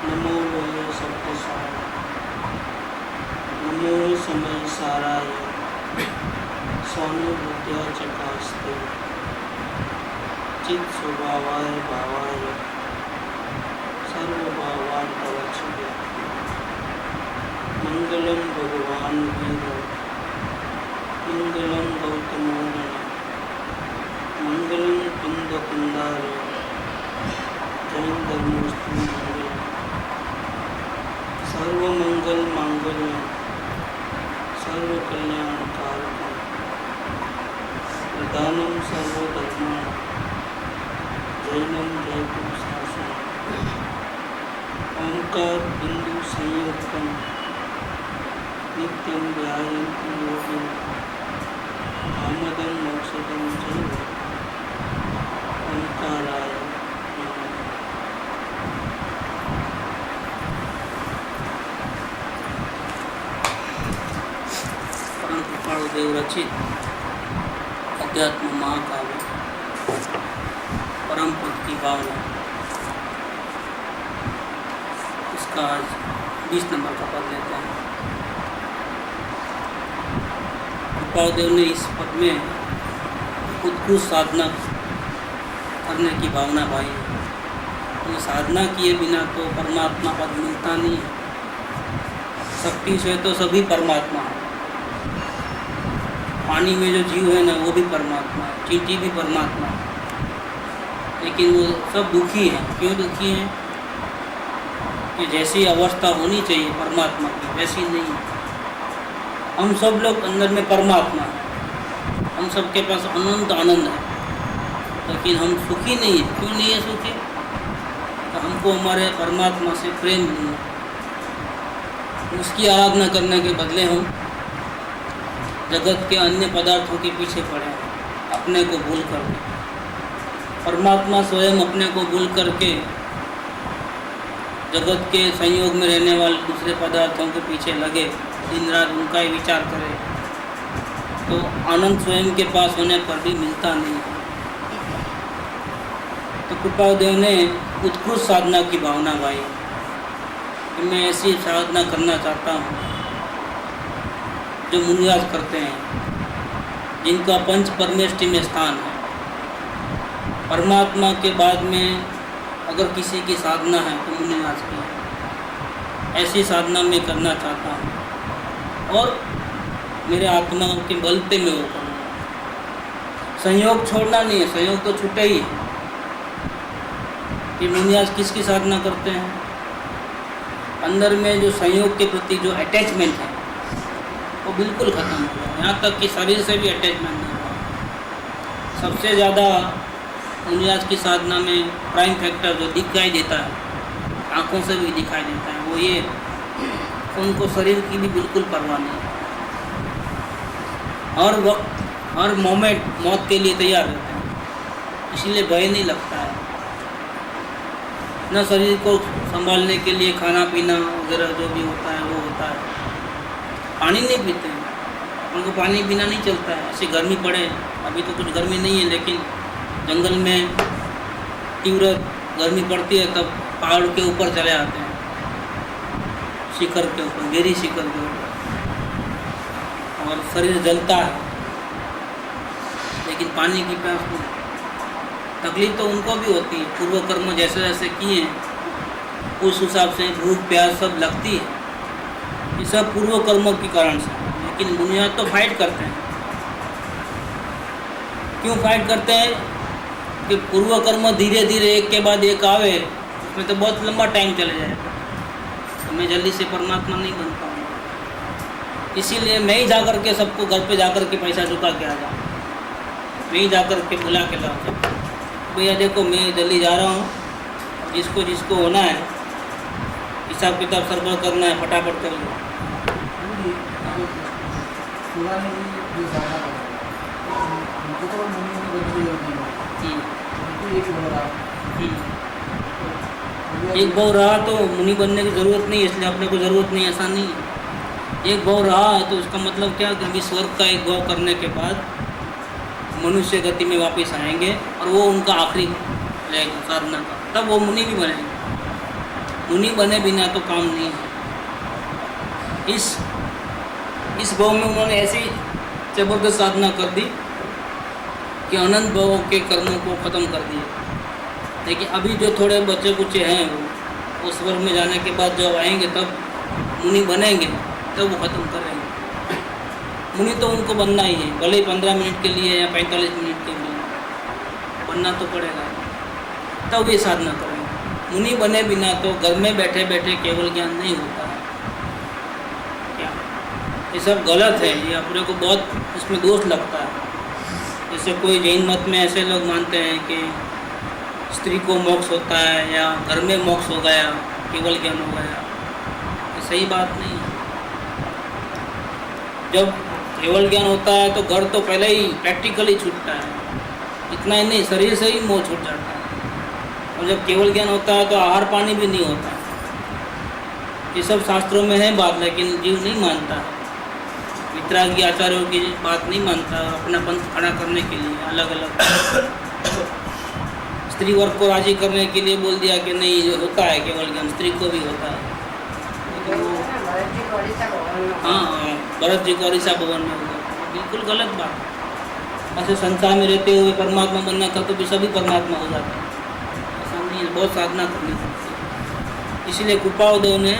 नमो लोये सप्तसाय नमो समय साराय स्वानुभूत्या चकास्ते चित् स्वभावाय भावाय सर्वभावार्थवक्षते मंगलम भगवान वीर मंगलम गौतमो मंगलम कुंद कुंदार जैन धर्मोस्तु मंगल सर्वमंगल मांगल्यम सर्व कल्याण कारकम प्रधानम सर्वधर्माणां जैनम जयपुर शासन ओंकार बिंदु संयुक्तम नित्यम ध्यायन्ति योगिन कामदं मोक्षदं चैव ओंकाराय नमः। परम कृपाणु देव रचित अध्यात्म महाकाव्य परम पद की भावना, इसका आज 20 नंबर का पद लेते हैं। कृपादेव ने इस पद में उत्कृष्ट साधना करने की भावना भाई है। साधना किए बिना तो परमात्मा पद मिलता नहीं है। शक्ति से तो सभी परमात्मा है। पानी में जो जीव है ना वो भी परमात्मा है, चींटी भी परमात्मा है, लेकिन वो सब दुखी हैं। क्यों दुखी हैं? कि जैसी अवस्था होनी चाहिए परमात्मा की वैसी नहीं है। हम सब लोग अंदर में परमात्मा है, हम सब के पास अनंत आनंद है, लेकिन हम सुखी नहीं है। क्यों नहीं है सुखी? तो हमको हमारे परमात्मा से प्रेम नहीं है। उसकी आराधना करने के बदले हम जगत के अन्य पदार्थों के पीछे पड़े हैं, अपने को भूल कर। परमात्मा स्वयं अपने को भूल करके जगत के संयोग में रहने वाले दूसरे पदार्थों के पीछे लगे, दिन रात उनका ही विचार करे, तो आनंद स्वयं के पास होने पर भी मिलता नहीं। तो कृपादेव ने उत्कृष्ट साधना की भावना भाई कि मैं ऐसी साधना करना चाहता हूँ जो मुनिराज करते हैं, जिनका पंच परमेष्टि में स्थान है। परमात्मा के बाद में अगर किसी की साधना है तो मुनिराज की है। ऐसी साधना मैं करना चाहता हूँ और मेरे आत्मा के बल पे मैं वो करूँगा। संयोग छोड़ना नहीं है, संयोग तो छूटे ही है। कि मुनिराज किसकी साधना करते हैं? अंदर में जो संयोग के प्रति जो अटैचमेंट है वो बिल्कुल ख़त्म हो गया। यहाँ तक कि शरीर से भी अटैचमेंट नहीं हुआ। सबसे ज़्यादा मुनिराज की साधना में प्राइम फैक्टर जो दिखाई देता है, आँखों से भी दिखाई देता है, वो ये उनको शरीर की भी बिल्कुल परवाह नहीं। हर वक्त हर मोमेंट मौत के लिए तैयार रहते हैं, इसीलिए भय नहीं लगता है। न शरीर को संभालने के लिए खाना पीना वगैरह जो भी होता है वो होता है। पानी नहीं पीते हैं, उनको पानी पीना नहीं चलता है। ऐसी गर्मी पड़े, अभी तो कुछ गर्मी नहीं है, लेकिन जंगल में तीव्र गर्मी पड़ती है तब पहाड़ के ऊपर चले आते हैं, शिखर के ऊपर, गिरी शिखर के ऊपर, और शरीर जलता है, लेकिन पानी की प्यास नहीं। तकलीफ तो उनको भी होती है। पूर्व कर्म जैसे जैसे किए उस हिसाब से भूख प्यास सब लगती है। ये सब पूर्व कर्मों के कारण से। लेकिन दुनिया तो फाइट करते हैं। क्यों फाइट करते हैं? कि पूर्व कर्म धीरे धीरे एक के बाद एक आवे, उसमें तो बहुत लंबा टाइम चले जाएगा, तो मैं जल्दी से परमात्मा नहीं बन पाऊँगा। इसीलिए मैं ही जाकर के सबको घर पे जाकर के पैसा चुका के आ जाऊँ, मैं ही जाकर के बुला के लाऊँ, भैया देखो मैं जल्दी जा रहा हूँ, जिसको जिसको होना है हिसाब किताब सर्वर करना है, फटाफट कर लो। एक भाव रहा तो मुनि बनने की ज़रूरत नहीं है, इसलिए अपने को ज़रूरत नहीं, ऐसा नहीं है। एक भाव रहा है तो उसका मतलब क्या कि स्वर्ग का एक भाव करने के बाद मनुष्य गति में वापस आएंगे और वो उनका आखिरी रहेगा साधना का, तब वो मुनि भी बनेंगे। मुनि बने बिना तो काम नहीं है। इस भाव में उन्होंने ऐसी जबरदस्त साधना कर दी कि अनंत भावों के कर्मों को ख़त्म कर दिया। लेकिन अभी जो थोड़े बच्चे कुछ हैं वो उस वर्ग में जाने के बाद जब आएंगे तब मुनि बनेंगे, तब वो ख़त्म करेंगे। मुनि तो उनको बनना ही है, भले ही 15 मिनट के लिए या 45 मिनट के लिए बनना तो पड़ेगा, तब ये साधना करेंगे। मुनि बने बिना तो घर में बैठे बैठे केवल ज्ञान नहीं होता है। क्या ये सब गलत है, ये अपने को बहुत इसमें दोष लगता है। जैसे कोई जैन मत में ऐसे लोग मानते हैं कि स्त्री को मोक्ष होता है या घर में मोक्ष हो गया, केवल ज्ञान हो गया। ये सही बात नहीं है। जब केवल ज्ञान होता है तो घर तो पहले ही प्रैक्टिकली छूटता है, इतना ही नहीं, शरीर से ही मोह छूट जाता है। और जब केवल ज्ञान होता है तो आहार पानी भी नहीं होता। ये सब शास्त्रों में है बात, लेकिन जीव नहीं मानता। वितरागी आचार्यों की बात नहीं मानता, अपना पंथ खड़ा करने के लिए अलग अलग स्त्री वर्ग को राजी करने के लिए बोल दिया कि नहीं जो होता है केवल ज्ञान, स्त्री को भी होता है। हाँ, भरत जी को ओडिशा भवन में हुआ, बिल्कुल गलत बात। ऐसे संसार में रहते हुए परमात्मा बनना का तो भी सभी परमात्मा हो जाते हैं, ऐसा नहीं है। बहुत साधना करनी पड़ती है। इसलिए कृपादेव ने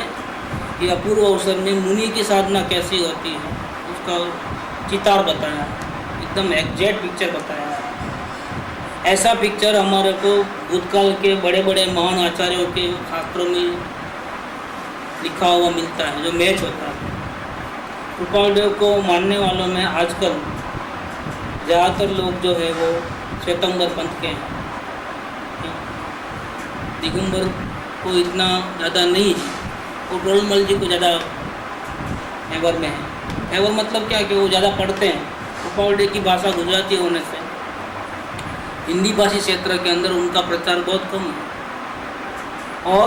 ये अपूर्व अवसर में मुनि की साधना कैसी होती है उसका चितार बताया, एकदम एग्जैक्ट पिक्चर बताया। ऐसा पिक्चर हमारे को भूतकाल के बड़े बड़े महान आचार्यों के शास्त्रों में लिखा हुआ मिलता है, जो मैच होता है। कृपादेव को मानने वालों में आजकल ज़्यादातर लोग जो है वो श्वेतंबर पंथ के हैं। दिगंबर को इतना ज़्यादा नहीं है, वो टोलमल जी को ज़्यादा हैवर में है। हैवर मतलब क्या कि वो ज़्यादा पढ़ते हैं। कृपादेव की भाषा गुजराती होने से हिंदी भाषी क्षेत्र के अंदर उनका प्रचार बहुत कम है। और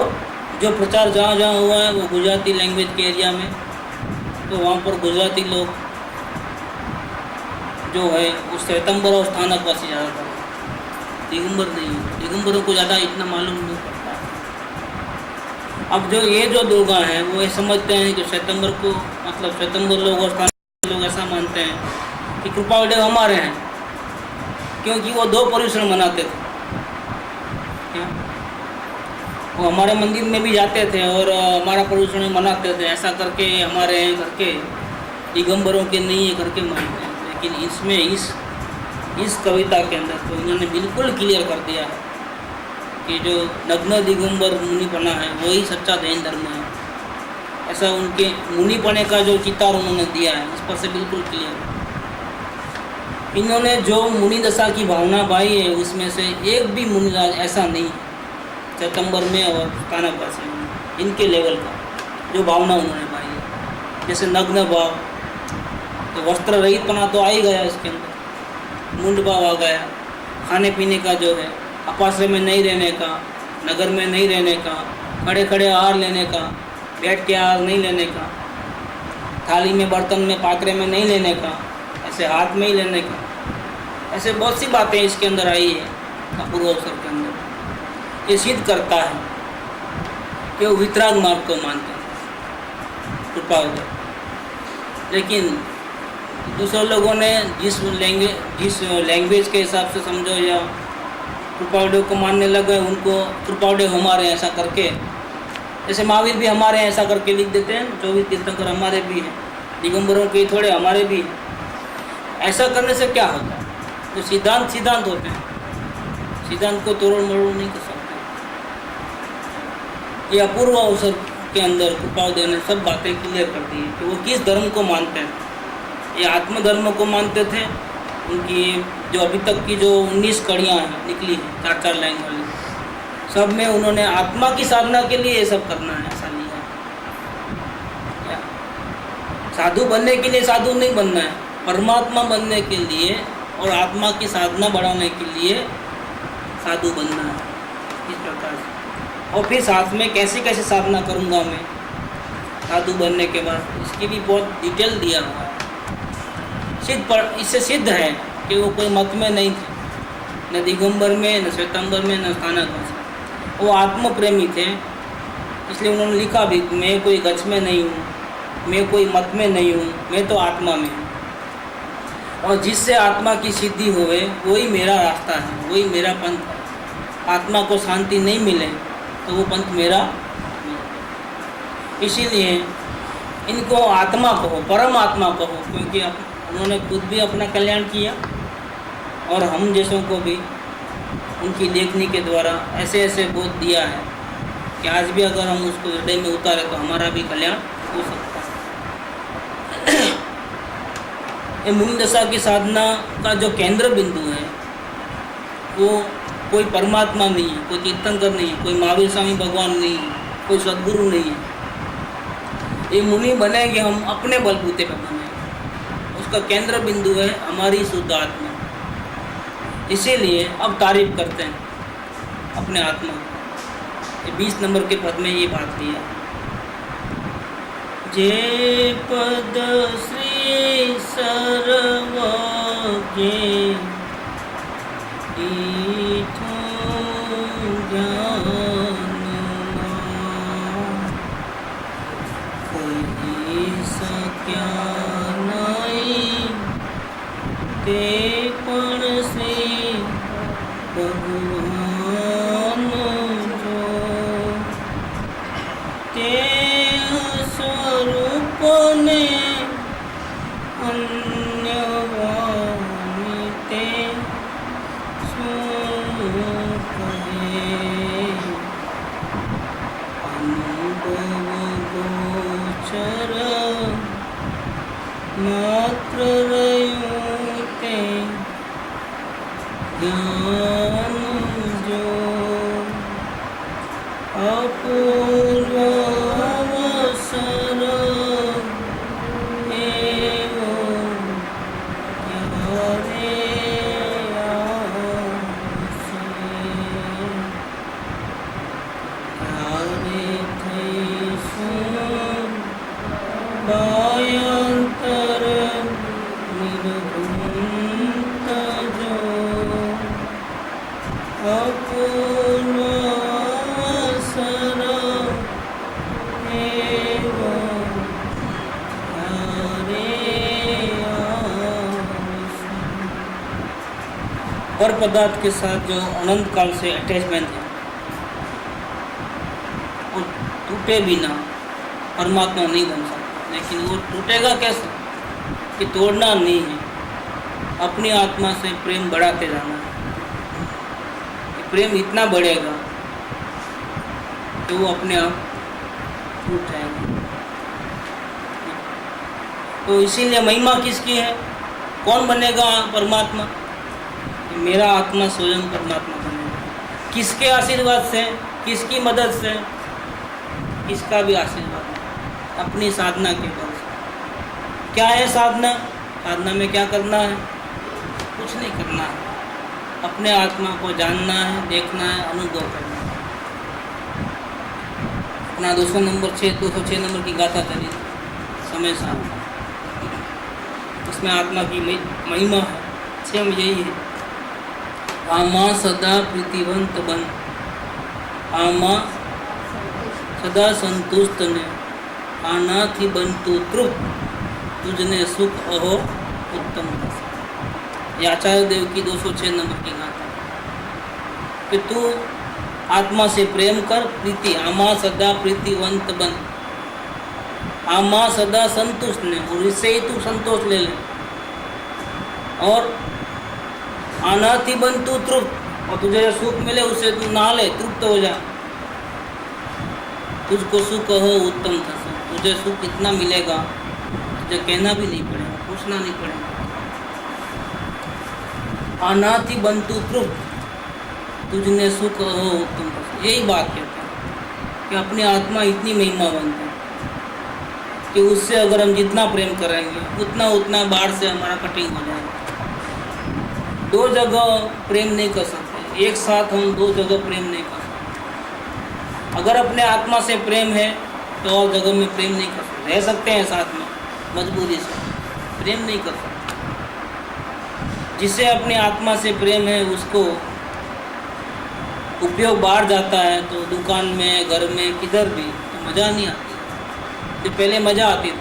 जो प्रचार जहाँ जहाँ हुआ है वो गुजराती लैंग्वेज के एरिया में, तो वहाँ पर गुजराती लोग जो है उस श्वेतंबर और स्थानक वासी ज़्यादातर, दिगंबर नहीं है। दिगंबरों को ज़्यादा इतना मालूम नहीं पड़ता है। अब जो ये जो दुर्गा हैं वो ये समझते हैं कि श्वेतंबर को मतलब श्वेतंबर लोग और स्थानक लोग ऐसा मानते हैं कि कृपादेव हमारे हैं, क्योंकि वो 2 पर्युषण मनाते थे। वो हमारे मंदिर में भी जाते थे और हमारा पर्युषण मनाते थे, ऐसा करके हमारे हैं करके, दिगंबरों के नहीं है करके मानते हैं। लेकिन इसमें इस कविता के अंदर तो इन्होंने बिल्कुल क्लियर कर दिया है कि जो नग्न दिगंबर मुनिपना है वही सच्चा जैन धर्म है। ऐसा उनके मुनिपने का जो चितार उन्होंने दिया है इस पर से बिल्कुल क्लियर। इन्होंने जो मुनि दशा की भावना पाई है उसमें से एक भी मुनिराज ऐसा नहीं श्वेतंबर में और स्थानकवासी में इनके लेवल का जो भावना उन्होंने पाई है। जैसे नग्न भाव, तो वस्त्र रहितपना तो आ ही गया इसके अंदर, मुंड भाव आ गया। खाने पीने का जो है, अपाश्रय में नहीं रहने का, नगर में नहीं रहने का, खड़े खड़े आहार लेने का, बैठ के आहार नहीं लेने का, थाली में बर्तन में पात्रे में नहीं लेने का, ऐसे हाथ में ही लेने का, ऐसे बहुत सी बातें इसके अंदर आई है अपूर्व अवसर के अंदर। ये सिद्ध करता है कि वो वितराग मार्ग को मानते हैं कृपादेव। लेकिन दूसरे लोगों ने जिस लैंग्वेज के हिसाब से समझो या कृपादेव को मानने लगे, उनको कृपादेव हमारे ऐसा करके, जैसे महावीर भी हमारे ऐसा करके लिख देते हैं, 24 तीर्थंकर हमारे भी हैं, दिगंबरों के थोड़े हमारे भी हैं। ऐसा करने से क्या होता है? तो सिद्धांत होते हैं, सिद्धांत को तोड़ मरोड़ नहीं कर सकते। ये अपूर्व अवसर के अंदर कृपादेव ने सब बातें क्लियर कर दी कि वो किस धर्म को मानते हैं। ये आत्म धर्म को मानते थे। उनकी जो अभी तक की जो 19 कड़ियाँ निकली हैं 4-4 लाइन वाली, सब में उन्होंने आत्मा की साधना के लिए ये सब करना है, ऐसा नहीं है। साधु बनने के लिए साधु नहीं बनना है, परमात्मा बनने के लिए और आत्मा की साधना बढ़ाने के लिए साधु बनना है, इस प्रकार से। और फिर साथ में कैसे कैसे साधना करूँगा मैं साधु बनने के बाद, इसकी भी बहुत डिटेल दिया हुआ है। इससे सिद्ध है कि वो कोई मत में नहीं थे, न दिगंबर में, न श्वेतंबर में, न स्थानक में। वो आत्म प्रेमी थे इसलिए उन्होंने लिखा भी, मैं कोई गच में नहीं हूँ, मैं कोई मत में नहीं हूँ, मैं तो आत्मा में हूँ। और जिससे आत्मा की सिद्धि होवे वही मेरा रास्ता है, वही मेरा पंथ है। आत्मा को शांति नहीं मिले तो वो पंथ मेरा नहीं। इसीलिए इनको आत्मा कहो, परम आत्मा कहो, क्योंकि उन्होंने खुद भी अपना कल्याण किया और हम जैसों को भी उनकी लेखनी के द्वारा ऐसे ऐसे बोध दिया है कि आज भी अगर हम उसको हृदय में उतारे तो हमारा भी कल्याण हो सकता है। ये मुनि दशा की साधना का जो केंद्र बिंदु है वो कोई परमात्मा नहीं है, कोई तीर्थंकर नहीं है, कोई महावीर स्वामी भगवान नहीं है, कोई सद्गुरु नहीं है। ये मुनि बनेंगे हम अपने बलबूते पर बनेंगे। उसका केंद्र बिंदु है हमारी शुद्ध आत्मा। इसीलिए अब तारीफ करते हैं अपने आत्मा को। 20 नंबर के पद में ये बात लिया, जे पद श्री सर्वज्ञ सक्या नहीं ते पण से भगवान जो ते स्वरूप ने अन्य ते स्वरूप अनुभव गोचर मात्र रयोते ज्ञान जो अपूर्व अवसर एवं यारे आसे यारे थई सुन बायंतर निर्गुण जो अपूर्व अवसर एवं यारे आसे। पर पदार्थ के साथ जो अनंत काल से अटैचमेंट है वो टूटे बिना परमात्मा नहीं बन सकता। लेकिन वो टूटेगा कैसे कि तोड़ना नहीं है, अपनी आत्मा से प्रेम बढ़ाते जाना है। प्रेम इतना बढ़ेगा तो वो अपने आप टूट जाएगा। तो इसीलिए महिमा किसकी है? कौन बनेगा परमात्मा? मेरा आत्मा स्वयं परमात्मा बनेगा। किसके आशीर्वाद से? किसकी मदद से? किसका भी आशीर्वाद, अपनी साधना के बल से। क्या है साधना? साधना में क्या करना है? कुछ नहीं करना है, अपने आत्मा को जानना है, देखना है, अनुभव करना है। अपना 206 नंबर की गाथा चली समय साथ, उसमें आत्मा की महिमा है, स्वयं यही है। आमा सदा प्रीतिवंत बन, आमा सदा संतुष्ट ने, आना थी बन तू तृप्त, तुझने सुख अहो उत्तम। ये आचार्य देव की 206 नंबर की गाथा कि तू आत्मा से प्रेम कर, प्रीति, आमा सदा प्रीतिवंत बन, आमा सदा संतुष्ट ने, और इससे ही तू संतोष ले ले। और आनाति बन तू तृप्त, और तुझे सुख मिले उससे तू नहा ले, तृप्त हो जा। तुझको सुख हो उत्तम था, तुझे सुख इतना मिलेगा तुझे कहना भी नहीं पड़ेगा, पूछना नहीं पड़ेगा। अनाथि बंतु तृप्त, तुझने सुख हो उत्तम था। यही बात कहते हैं कि अपनी आत्मा इतनी महिमा बनती है कि उससे अगर हम जितना प्रेम करेंगे उतना उतना बाढ़ से हमारा कटिंग हो जाएगा। दो जगह प्रेम नहीं कर सकते, एक साथ हम दो जगह प्रेम नहीं कर सकते। अगर अपने आत्मा से प्रेम है तो और जगह में प्रेम नहीं कर सकते। रह सकते हैं साथ में मजबूरी से, प्रेम नहीं कर सकते। जिसे अपनी आत्मा से प्रेम है उसको उपयोग बाहर जाता है तो दुकान में, घर में, किधर भी, तो मज़ा नहीं आती। जो पहले मज़ा आती थी,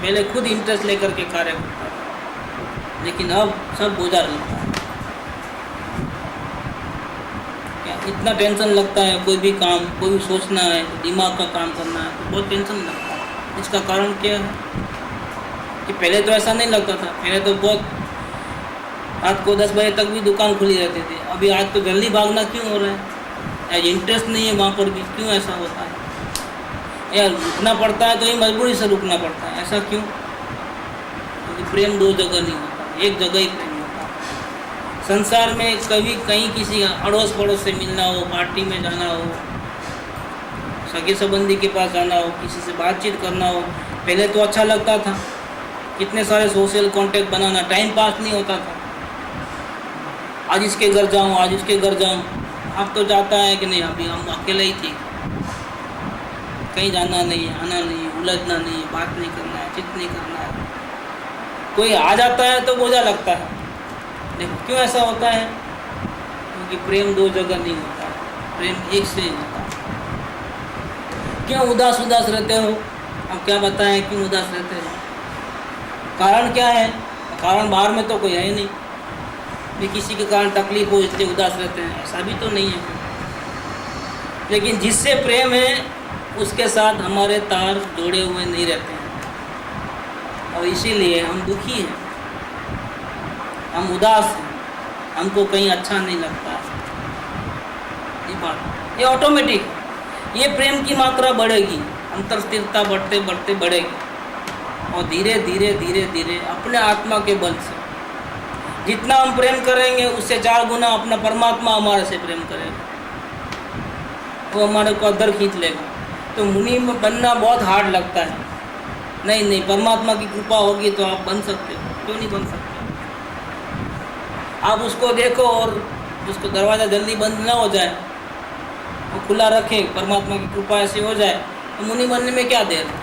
पहले खुद इंटरेस्ट लेकर के कार्य करता था, लेकिन अब सब बोझा लगता है। क्या इतना टेंशन लगता है, कोई भी काम, कोई भी सोचना है, दिमाग का काम करना है तो बहुत टेंशन लगता है। इसका कारण क्या है कि पहले तो ऐसा नहीं लगता था। पहले तो बहुत रात को 10 बजे तक भी दुकान खुली रहती थी। अभी आज तो जल्दी भागना क्यों हो रहा है? इंटरेस्ट नहीं है वहाँ पर भी, क्यों ऐसा होता है? यार रुकना पड़ता है तो ही मजबूरी से रुकना पड़ता है, ऐसा क्यों? क्योंकि प्रेम दो जगह नहीं होता, एक जगह ही प्रेम होता है। संसार में कभी कहीं किसी अड़ोस पड़ोस से मिलना हो, पार्टी में जाना हो, सगे संबंधी के पास जाना हो, किसी से बातचीत करना हो, पहले तो अच्छा लगता था। कितने सारे सोशल कॉन्टेक्ट बनाना, टाइम पास नहीं होता था। आज इसके घर जाऊँ, आज उसके घर जाऊँ, अब तो जाता है कि नहीं, अभी हम अकेले ही थे, कहीं जाना नहीं है, आना नहीं है, उलझना नहीं है, बात नहीं करना है, चित नहीं करना है। कोई आ जाता है तो बोझा लगता है। देखो क्यों ऐसा होता है? क्योंकि प्रेम दो जगह नहीं होता है, प्रेम एक से ही होता है। क्यों उदास उदास रहते हो? अब क्या बताएं क्यों उदास रहते हो? कारण क्या है? कारण बाहर में तो कोई है ही नहीं भी किसी के कारण तकलीफ हो इसलिए उदास रहते हैं, ऐसा भी तो नहीं है। लेकिन जिससे प्रेम है उसके साथ हमारे तार जोड़े हुए नहीं रहते हैं और इसीलिए हम दुखी हैं, हम उदास हैं, हमको कहीं अच्छा नहीं लगता है। ये बात, ये ऑटोमेटिक, ये प्रेम की मात्रा बढ़ेगी, अंतर स्थिरता बढ़ते बढ़ते बढ़ेगी और धीरे धीरे धीरे धीरे अपने आत्मा के बल से जितना हम प्रेम करेंगे उससे 4 गुना अपना परमात्मा हमारे से प्रेम करेगा, वो हमारे को अंदर खींच लेगा। तो मुनि में बनना बहुत हार्ड लगता है। नहीं नहीं, परमात्मा की कृपा होगी तो आप बन सकते हो, क्यों नहीं बन सकते? आप उसको देखो और उसको दरवाज़ा जल्दी बंद ना हो जाए, वो खुला रखें, परमात्मा की कृपा ऐसी हो जाए तो मुनि बनने में क्या देर है?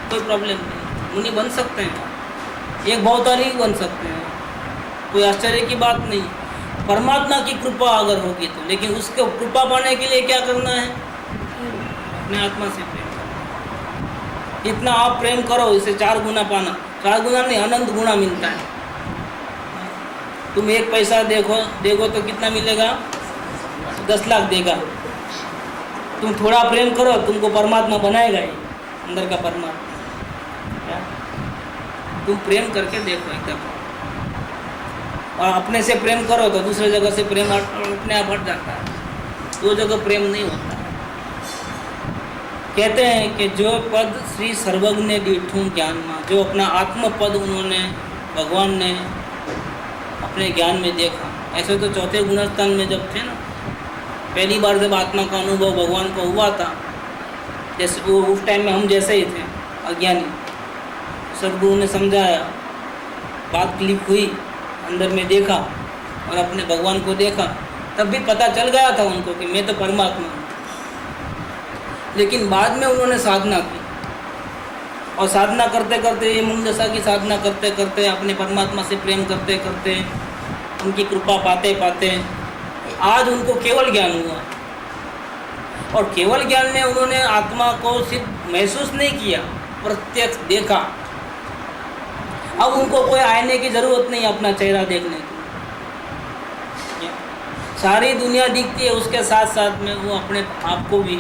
कोई प्रॉब्लम नहीं, मुनि बन सकते हैं, एक बहुतारी बन सकते हैं, कोई आश्चर्य की बात नहीं। परमात्मा की कृपा अगर होगी तो, लेकिन उसको कृपा पाने के लिए क्या करना है? अपने आत्मा से प्रेम करना। जितना आप प्रेम करो इसे 4 गुना पाना, 4 गुना नहीं, अनंत गुना मिलता है। तुम 1 पैसा देखो तो कितना मिलेगा? 10 लाख देगा। तुम थोड़ा प्रेम करो, तुमको परमात्मा बनाएगा ही, अंदर का परमात्मा। तुम प्रेम करके देखो एकदम, और अपने से प्रेम करो तो दूसरे जगह से प्रेम अपने आप हट जाता है। 2 जगह प्रेम नहीं होता है। कहते हैं कि जो पद श्री सर्वज्ञ ने दीठूं ज्ञान में, जो अपना आत्म पद उन्होंने, भगवान ने अपने ज्ञान में देखा। ऐसे तो 4थे गुणस्थान में जब थे ना, पहली बार जब आत्मा का अनुभव भगवान को हुआ था, जैसे वो उस टाइम में हम जैसे ही थे, अज्ञानी। सदगुरु ने समझाया, बात क्लिक हुई, अंदर में देखा और अपने भगवान को देखा, तब भी पता चल गया था उनको कि मैं तो परमात्मा हूँ। लेकिन बाद में उन्होंने साधना की और साधना करते करते, ये मुंगदशा की साधना करते करते, अपने परमात्मा से प्रेम करते करते, उनकी कृपा पाते पाते आज उनको केवल ज्ञान हुआ। और केवल ज्ञान में उन्होंने आत्मा को सिर्फ महसूस नहीं किया, प्रत्यक्ष देखा। अब उनको कोई आईने की ज़रूरत नहीं अपना चेहरा देखने की, सारी दुनिया दिखती है, उसके साथ साथ में वो अपने आप को भी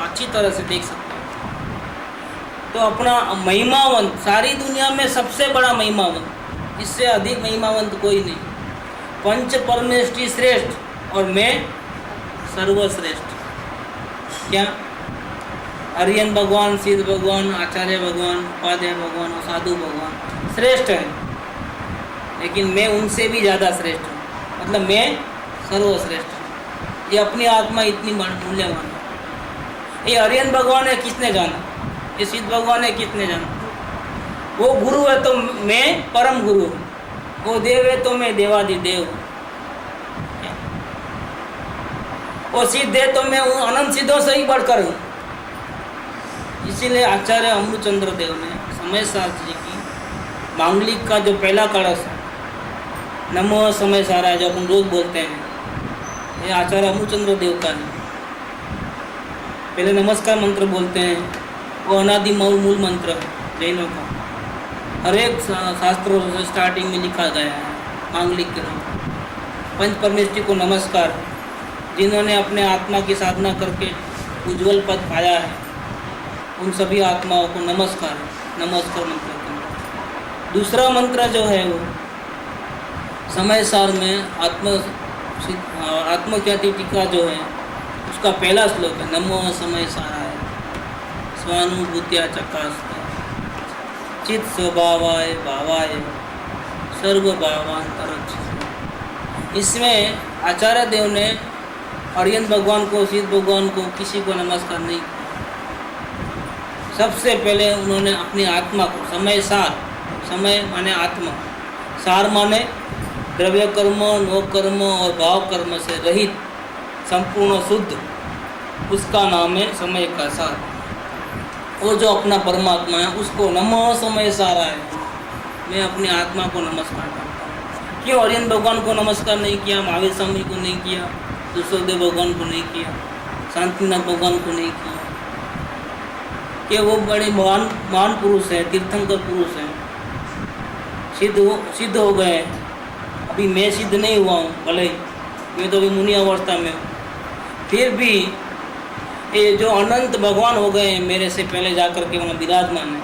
अच्छी तरह से देख सकते हैं। तो अपना महिमावंत, सारी दुनिया में सबसे बड़ा महिमावंत, इससे अधिक महिमावंत कोई नहीं। पंच परमेष्टि श्रेष्ठ और मैं सर्वश्रेष्ठ। क्या? अरियन भगवान, सिद्ध भगवान, आचार्य भगवान, उपाध्याय भगवान और साधु भगवान श्रेष्ठ है, लेकिन मैं उनसे भी ज़्यादा श्रेष्ठ हूँ। मतलब मैं सर्वश्रेष्ठ हूँ। ये अपनी आत्मा इतनी मूल्यवान है। ये अरियन भगवान है, किसने जाना? ये सिद्ध भगवान है, किसने जाना? वो गुरु है तो मैं परम गुरु हूँ, वो देव है तो मैं देवादिदेव हूँ, वो सिद्ध है तो मैं अनंत सिद्धों से ही बढ़कर हूँ। इसीलिए आचार्य अमृतचंद्र देव ने समय शास्त्री जी की मांगलिक का जो पहला कलश है, नमो समय सारा, जो अपन रोज बोलते हैं, ये आचार्य अमूचंद्र देव का है। पहले नमस्कार मंत्र बोलते हैं, वो अनादि मूल मंत्र है जैनों का। हर एक शास्त्रों से स्टार्टिंग में लिखा गया है मांगलिक के रूप। पंच परमेष्ठी को नमस्कार, जिन्होंने अपने आत्मा की साधना करके उज्जवल पद पाया है, उन सभी आत्माओं को नमस्कार, नमस्कार मंत्र का। दूसरा मंत्र जो है वो समय सार में आत्मख्याति टीका जो है, उसका पहला श्लोक है, नमो समय साराय स्वानुभूत्या चकास्ते चित स्वभावाय भावाय सर्वभावांतरच्छ। इसमें आचार्य देव ने अरिहंत भगवान को, सिद्ध भगवान को, किसी को नमस्कार नहीं किया। सबसे पहले उन्होंने अपनी आत्मा को, समय सार, समय माने आत्मा, सार माने द्रव्य कर्म, नोक कर्म और भाव कर्म से रहित संपूर्ण शुद्ध, उसका नाम है समय का सार। वो जो अपना परमात्मा है, उसको नमः समय सारा है, मैं अपनी आत्मा को नमस्कार करता हूँ। क्यों अरिहंत भगवान को नमस्कार नहीं किया, महावीर स्वामी को नहीं किया, दूसरे भगवान को नहीं किया, शांतिनाथ भगवान को नहीं किया? कि वो बड़े महान पुरुष हैं, तीर्थंकर पुरुष हैं, सिद्ध हो गए। अभी मैं सिद्ध नहीं हुआ हूँ, भले मैं तो अभी मुनि अवस्था में हूँ, फिर भी ये जो अनंत भगवान हो गए हैं मेरे से पहले जाकर के वहाँ विराजमान है,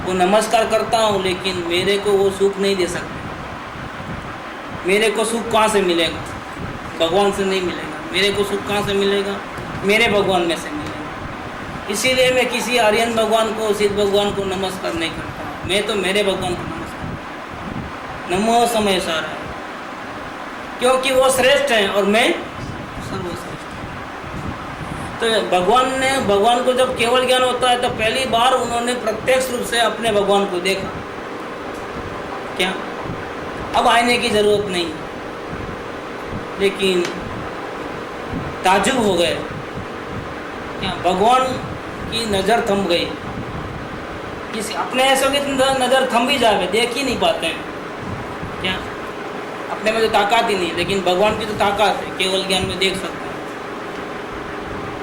वो नमस्कार करता हूँ, लेकिन मेरे को वो सुख नहीं दे सकते। मेरे को सुख कहाँ से मिलेगा? भगवान से नहीं मिलेगा। मेरे को सुख कहाँ से मिलेगा? मेरे भगवान में से मिलेगा। इसीलिए मैं किसी अरिहंत भगवान को, सिद्ध भगवान को नमस्कार नहीं करता। मैं तो मेरे भगवान को नमस्कार, नमो समय सारा, क्योंकि वो श्रेष्ठ हैं और मैं सर्वश्रेष्ठ। तो भगवान को जब केवल ज्ञान होता है तो पहली बार उन्होंने प्रत्यक्ष रूप से अपने भगवान को देखा। क्या अब आने की जरूरत नहीं, लेकिन ताजुब हो गए। क्या भगवान की नज़र थम गई? किसी अपने ऐसों की नज़र थम भी जाए, देख ही नहीं पाते हैं। क्या अपने में तो ताकत ही नहीं, लेकिन भगवान की तो ताकत है, केवल ज्ञान में देख सकते हैं।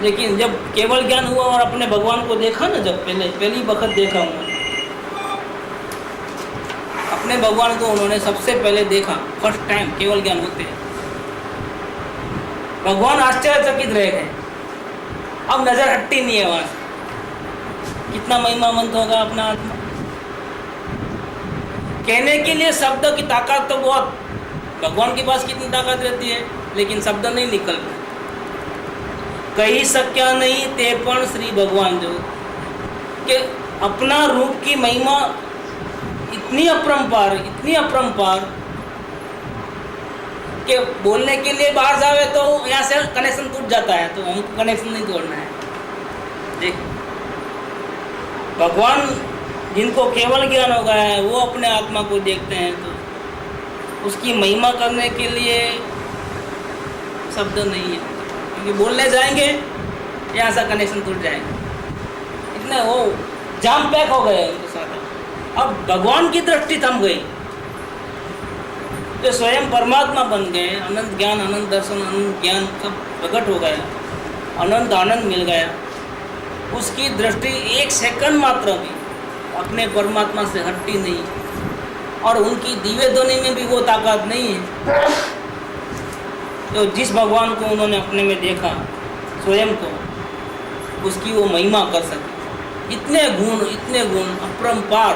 लेकिन जब केवल ज्ञान हुआ और अपने भगवान को देखा ना, जब पहली वक्त देखा उन्होंने अपने भगवान को, उन्होंने सबसे पहले देखा, फर्स्ट टाइम केवल ज्ञान होते हैं, भगवान आश्चर्यचकित रह गए। अब नजर हटती नहीं है वहां से। कितना महिमावंत होगा अपना आत्मा। कहने के लिए शब्द की ताकत तो बहुत, भगवान के पास कितनी ताकत रहती है, लेकिन शब्द नहीं निकलते। कही सक्या नहीं ते पण श्री भगवान जो, कि अपना रूप की महिमा इतनी अपरंपार कि बोलने के लिए बाहर जावे तो यहाँ से कनेक्शन टूट जाता है, तो हमको कनेक्शन नहीं तोड़ना है। देख, भगवान जिनको केवल ज्ञान हो गया है, वो अपने आत्मा को देखते हैं, तो उसकी महिमा करने के लिए शब्द नहीं है, क्योंकि बोलने जाएंगे यहाँ से कनेक्शन टूट जाएगा। इतने वो जाम पैक हो गए उनके साथ। अब भगवान की दृष्टि थम गई, तो स्वयं परमात्मा बन गए। अनंत ज्ञान, अनंत दर्शन, अनंत ज्ञान सब प्रकट हो गया, अनंत आनंद मिल गया। उसकी दृष्टि एक सेकंड मात्र भी अपने परमात्मा से हटती नहीं, और उनकी दिव्य ध्वनि में भी वो ताकत नहीं है। तो जिस भगवान को उन्होंने अपने में देखा, स्वयं को, उसकी वो महिमा कर सके। इतने गुण अपरंपार,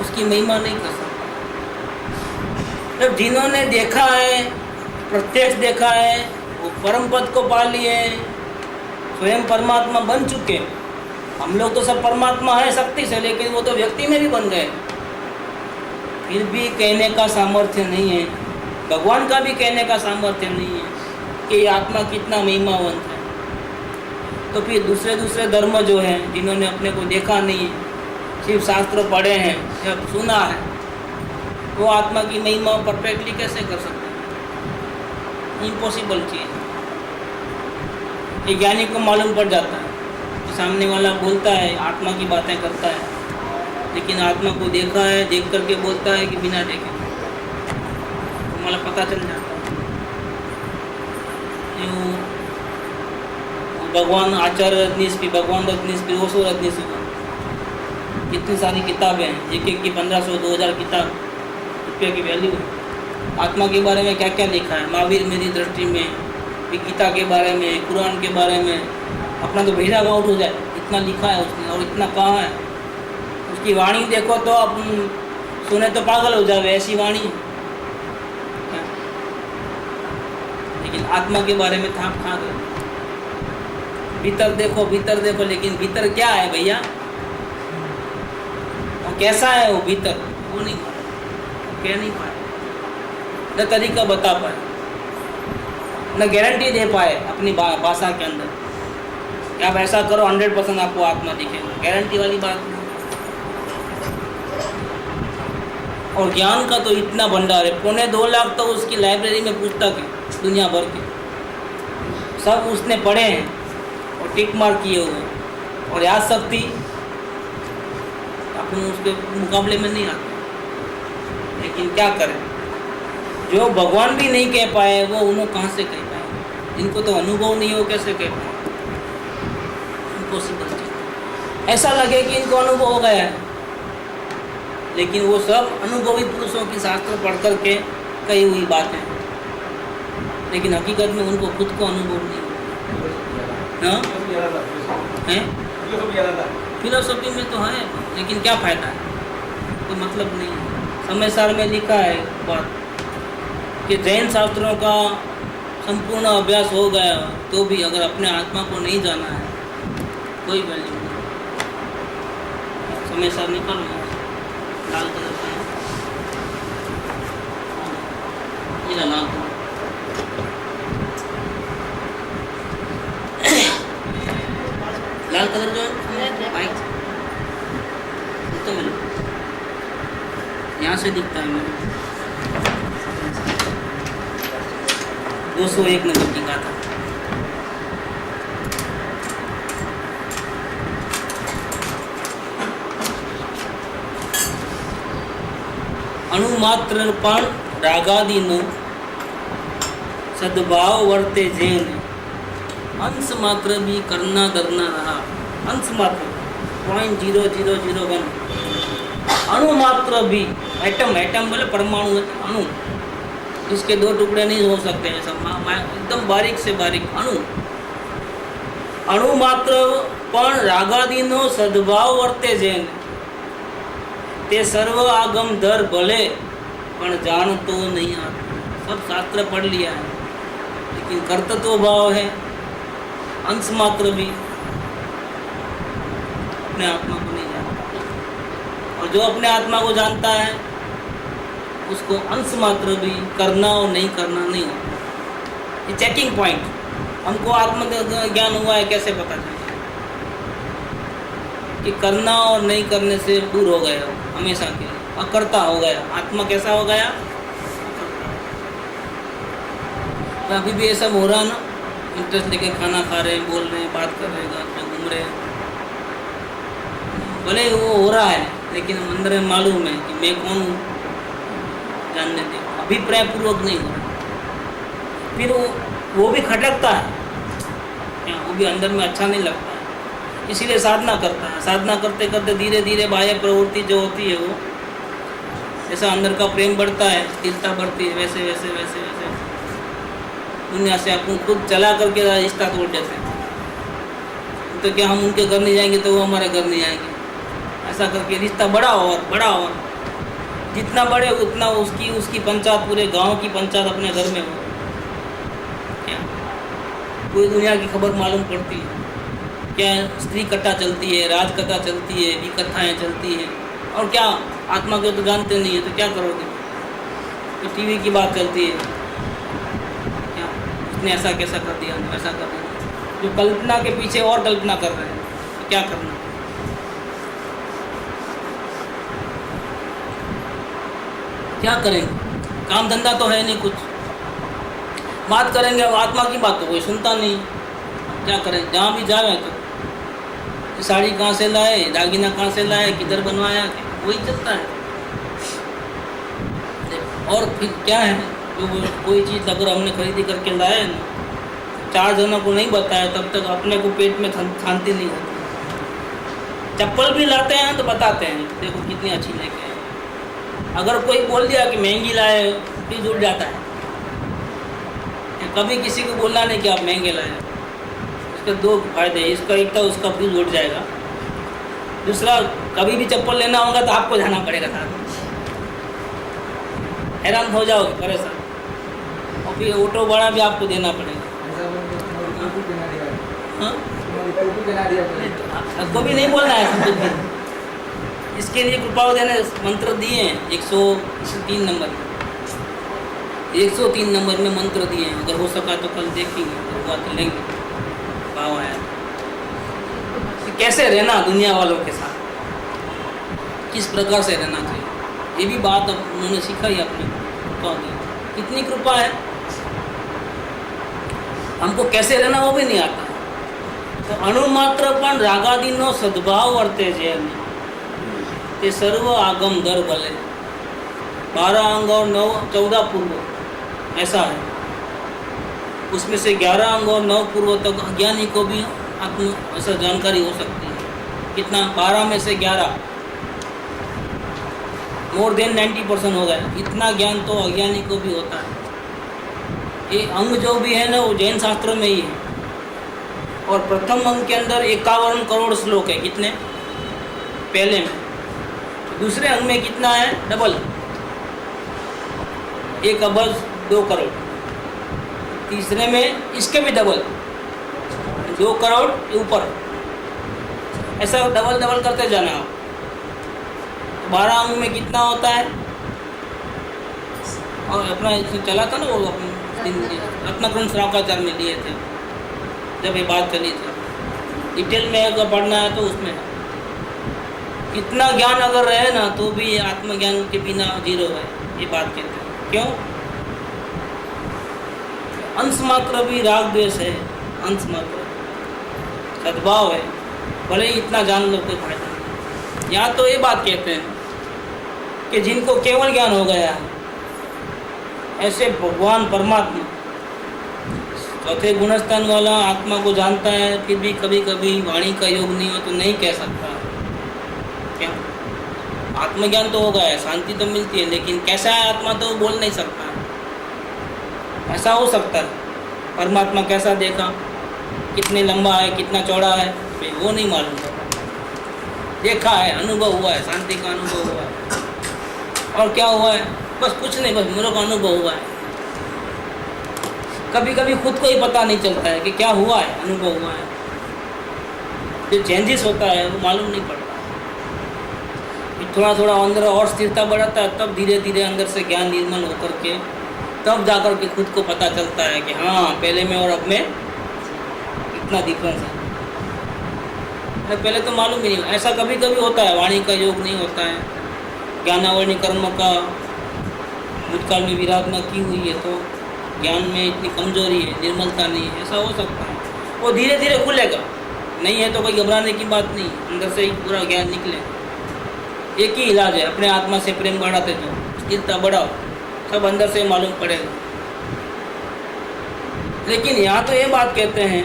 उसकी महिमा नहीं कर सकता। जब जिन्होंने देखा है, प्रत्यक्ष देखा है, वो परम पद को पा लिए, स्वयं परमात्मा बन चुके। हम लोग तो सब परमात्मा है शक्ति से, लेकिन वो तो व्यक्ति में भी बन गए। फिर भी कहने का सामर्थ्य नहीं है, भगवान का भी कहने का सामर्थ्य नहीं है कि आत्मा कितना महिमावंत है। तो फिर दूसरे धर्म जो हैं, जिन्होंने अपने को देखा नहीं है, सिर्फ शास्त्र पढ़े हैं, जब सुना है, वो आत्मा की महिमा परफेक्टली कैसे कर सकते हैं? इम्पॉसिबल चीज़। ये ज्ञानी को मालूम पड़ जाता है कि सामने वाला बोलता है, आत्मा की बातें करता है, लेकिन आत्मा को देखा है, देख करके बोलता है कि बिना देखे। मतलब पता चल जाता है। यूँ भगवान आचार्य रजनीश भी, भगवान रजनीश भी, ओशो रजनीश भी, कितनी सारी किताबें हैं, एक की 1500-2000 किताब रुपये की वैल्यू है। आत्मा के बारे में क्या क्या लिखा है, महावीर मेरी दृष्टि में, गीता के बारे में, कुरान के बारे में, अपना तो भेजा आउट हो जाए, इतना लिखा है उसने और इतना कहा है। उसकी वाणी देखो तो आप सुने तो पागल हो जाओगे, ऐसी वाणी है। लेकिन आत्मा के बारे में थाप खा गए। भीतर देखो, भीतर देखो, लेकिन भीतर क्या है भैया, और कैसा है वो भीतर, वो नहीं कह नहीं पाए, न तरीका बता पाए, न गारंटी दे पाए अपनी भाषा के अंदर कि आप ऐसा करो 100% आपको आत्मा दिखेगा, गारंटी वाली बात नहीं। और ज्ञान का तो इतना भंडार है, 2.25 लाख तो उसकी लाइब्रेरी में पुस्तक है दुनिया भर के, सब उसने पढ़े हैं और टिक मार्क किए हुए हैं। और याद शक्ति अपन उसके मुकाबले में नहीं आते। लेकिन क्या करें, जो भगवान भी नहीं कह पाए वो उन्होंने कहाँ से कह पाए, इनको तो अनुभव नहीं हो, कैसे कह पाए, इम्पॉसिबल चीज। ऐसा लगे कि इनको अनुभव हो गया है, लेकिन वो सब अनुभवी पुरुषों की शास्त्र पढ़ करके कही हुई बातें, लेकिन हकीकत में उनको खुद को अनुभव नहीं हो। हाँ है, फिलोसफी में तो है, लेकिन क्या फ़ायदा है, कोई मतलब नहीं है। समय सार में लिखा है बात कि जैन शास्त्रों का संपूर्ण अभ्यास हो गया तो भी अगर अपने आत्मा को नहीं जाना है, कोई वैल्यू नहीं। समय सार निकल गया, लाल कलर का है, ये लाल कलर, लाल कलर जो है वाइट, तो मिलो यहाँ से दिखता है मेरे 201 नंबर की कहा था। अणुमात्र पण रागादीनो सद्भाव वर्ते जैन, अंश मात्र भी करना डरना रहा। अंश मात्र 0.0001 अणु मात्र भी, एटम, एटम बोले परमाणु, अणु, इसके 2 टुकड़े नहीं हो सकते हैं, सब एकदम बारीक से बारीक अणु। अणु मात्र पण रागादीनो सद्भाव वर्ते जैन, ते सर्व आगम धर भले पण जान तो नहीं आता। सब शास्त्र पढ़ लिया है, लेकिन कर्तृत्व भाव है, अंश मात्र भी अपने आत्मा को नहीं जानता। और जो अपने आत्मा को जानता है उसको अंश मात्र भी करना और नहीं करना नहीं होता। ये चेकिंग पॉइंट, हमको आत्म ज्ञान हुआ है कैसे पता चलेगा कि करना और नहीं करने से दूर हो गया हमेशा के लिए, अकर्ता हो गया। आत्मा कैसा हो गया, तो अभी भी ये सब हो रहा ना, इंटरेस्ट लेके खाना खा रहे हैं, बोल रहे हैं, बात कर रहे हैं, घर में घूम रहे हैं, भले वो हो रहा है, लेकिन अंदर में मालूम है कि मैं कौन हूँ, जानने दे, अभिप्राय पूर्वक नहीं हो रहा। फिर वो भी खटकता है, वो भी अंदर में अच्छा नहीं लगता है, इसीलिए साधना करता है। साधना करते करते धीरे धीरे बाह्य प्रवृत्ति जो होती है वो, जैसा अंदर का प्रेम बढ़ता है, स्थिरता बढ़ती है, वैसे वैसे वैसे वैसे दुनिया से अपन खुद चला करके रिश्ता तोड़ देते हैं। तो क्या हम उनके घर नहीं जाएंगे तो वो हमारे घर नहीं आएंगे, ऐसा करके रिश्ता बड़ा और जितना बढ़े उतना उसकी पंचायत, पूरे गांव की पंचायत अपने घर में हो। क्या पूरी दुनिया की खबर मालूम पड़ती है, क्या स्त्री कथा चलती है, राज कथा चलती है, भी कथाएँ चलती हैं, और क्या आत्मा को तो जानते नहीं है तो क्या करोगे। तो टीवी की बात चलती है, क्या उसने ऐसा कैसा कर दिया, वैसा कर दिया, जो कल्पना के पीछे और कल्पना कर रहे हैं, तो क्या करना। क्या करेंगे, काम धंधा तो है नहीं कुछ, बात करेंगे अब आत्मा की बात तो कोई सुनता नहीं, क्या करें। जहाँ भी जाए तो साड़ी कहाँ से लाए, दागिना कहाँ से लाए, किधर बनवाया, वही चलता है। और फिर क्या है, तो कोई चीज़ अगर हमने खरीदी करके लाए ना, 4 जनों को नहीं बताया तब तक अपने को पेट में शांति नहीं होती। चप्पल भी लाते हैं तो बताते हैं, देखो कितनी अच्छी लेके आए। अगर कोई बोल दिया कि महंगी लाए फिर जुड़ जाता है। कभी किसी को बोलना नहीं कि आप महंगे लाए। इसके 2 फायदे, इसका एक तो उसका फ्यूज उड़ जाएगा, दूसरा कभी भी चप्पल लेना होगा तो आपको जाना पड़ेगा साथ में, हैरान हो जाओगे परेशान, और फिर ऑटो भाड़ा भी आपको देना पड़ेगा। हाँ, आपको भी नहीं बोलना है सब कुछ। इसके लिए कृपावधि ने मंत्र दिए हैं 103 नंबर में, 103 नंबर में मंत्र दिए हैं। अगर हो सका तो कल देखेंगे, अगर हुआ तो लेंगे। भाव आया कैसे रहना दुनिया वालों के साथ, किस प्रकार से रहना चाहिए, ये भी बात अब उन्होंने सिखाई अपनी। तो कितनी कृपा है, हमको कैसे रहना वो भी नहीं आता। तो अणुमात्र पण रागादीनो सद्भाव वर्ते जे ते सर्व आगम दर भले, 12 अंग और 9 14 पूर्व ऐसा है। उसमें से 11 अंग और 9 पूर्व तक अज्ञानी को भी आत्म ऐसा जानकारी हो सकती है। कितना, 12 में से 11, मोर देन 90% हो गया। इतना ज्ञान तो अज्ञानी को भी होता है। ये अंग जो भी है ना वो जैन शास्त्रों में ही है। और प्रथम अंग के अंदर 51 करोड़ श्लोक है। कितने, पहले में। दूसरे अंग में कितना है, डबल, 1 अरब 2 करोड़। तीसरे में इसके भी डबल, 2 करोड़ ऊपर, ऐसा डबल डबल करते जाना आप। 12 अंग में कितना होता है। और अपना इसमें चला था ना वो रत्नाकरण श्रावकाचार्य में लिए थे जब ये बात चली थी। डिटेल में अगर पढ़ना है तो उसमें इतना ज्ञान अगर रहे ना तो भी आत्मज्ञान के बिना 0 है, ये बात कहते हैं। क्यों, अंश मात्र भी राग द्वेष है, अंश मात्र सद्भाव है, भले ही इतना जान लो कोई फायदा नहीं। यहाँ तो ये बात कहते हैं कि जिनको केवल ज्ञान हो गया है, ऐसे भगवान परमात्मा चौथे गुणस्थान वाला आत्मा को जानता है, फिर भी कभी कभी वाणी का योग नहीं हो तो नहीं कह सकता। क्या, आत्मज्ञान तो हो गया है, शांति तो मिलती है, लेकिन कैसा है आत्मा तो बोल नहीं सकता। ऐसा हो सकता है परमात्मा कैसा देखा, कितने लंबा है, कितना चौड़ा है, वो नहीं मालूम पड़ता। देखा है, अनुभव हुआ है, शांति का अनुभव हुआ है। और क्या हुआ है, बस कुछ नहीं, बस मेरे को अनुभव हुआ है। कभी कभी खुद को ही पता नहीं चलता है कि क्या हुआ है, अनुभव हुआ है। जो चेंजेस होता है वो मालूम नहीं पड़ता। थोड़ा थोड़ा अंदर और स्थिरता बढ़ाता है, तब धीरे धीरे अंदर से ज्ञान निर्मल होकर के तब जाकर के खुद को पता चलता है कि हाँ, पहले में और अब में इतना डिफरेंस है। पहले तो मालूम ही नहीं। ऐसा कभी कभी होता है, वाणी का योग नहीं होता है, ज्ञानावरणी कर्म का भूतकाल में विराधना की हुई है, तो ज्ञान में इतनी कमजोरी है, निर्मलता नहीं है, ऐसा हो सकता है। वो धीरे धीरे खुलेगा, नहीं है तो कोई घबराने की बात नहीं, अंदर से ही पूरा ज्ञान निकलेगा। एक ही इलाज है, अपने आत्मा से प्रेम बढ़ाते जाओ, स्थिरता बढ़ाओ, सब अंदर से मालूम पड़ेगा। लेकिन यहाँ तो ये बात कहते हैं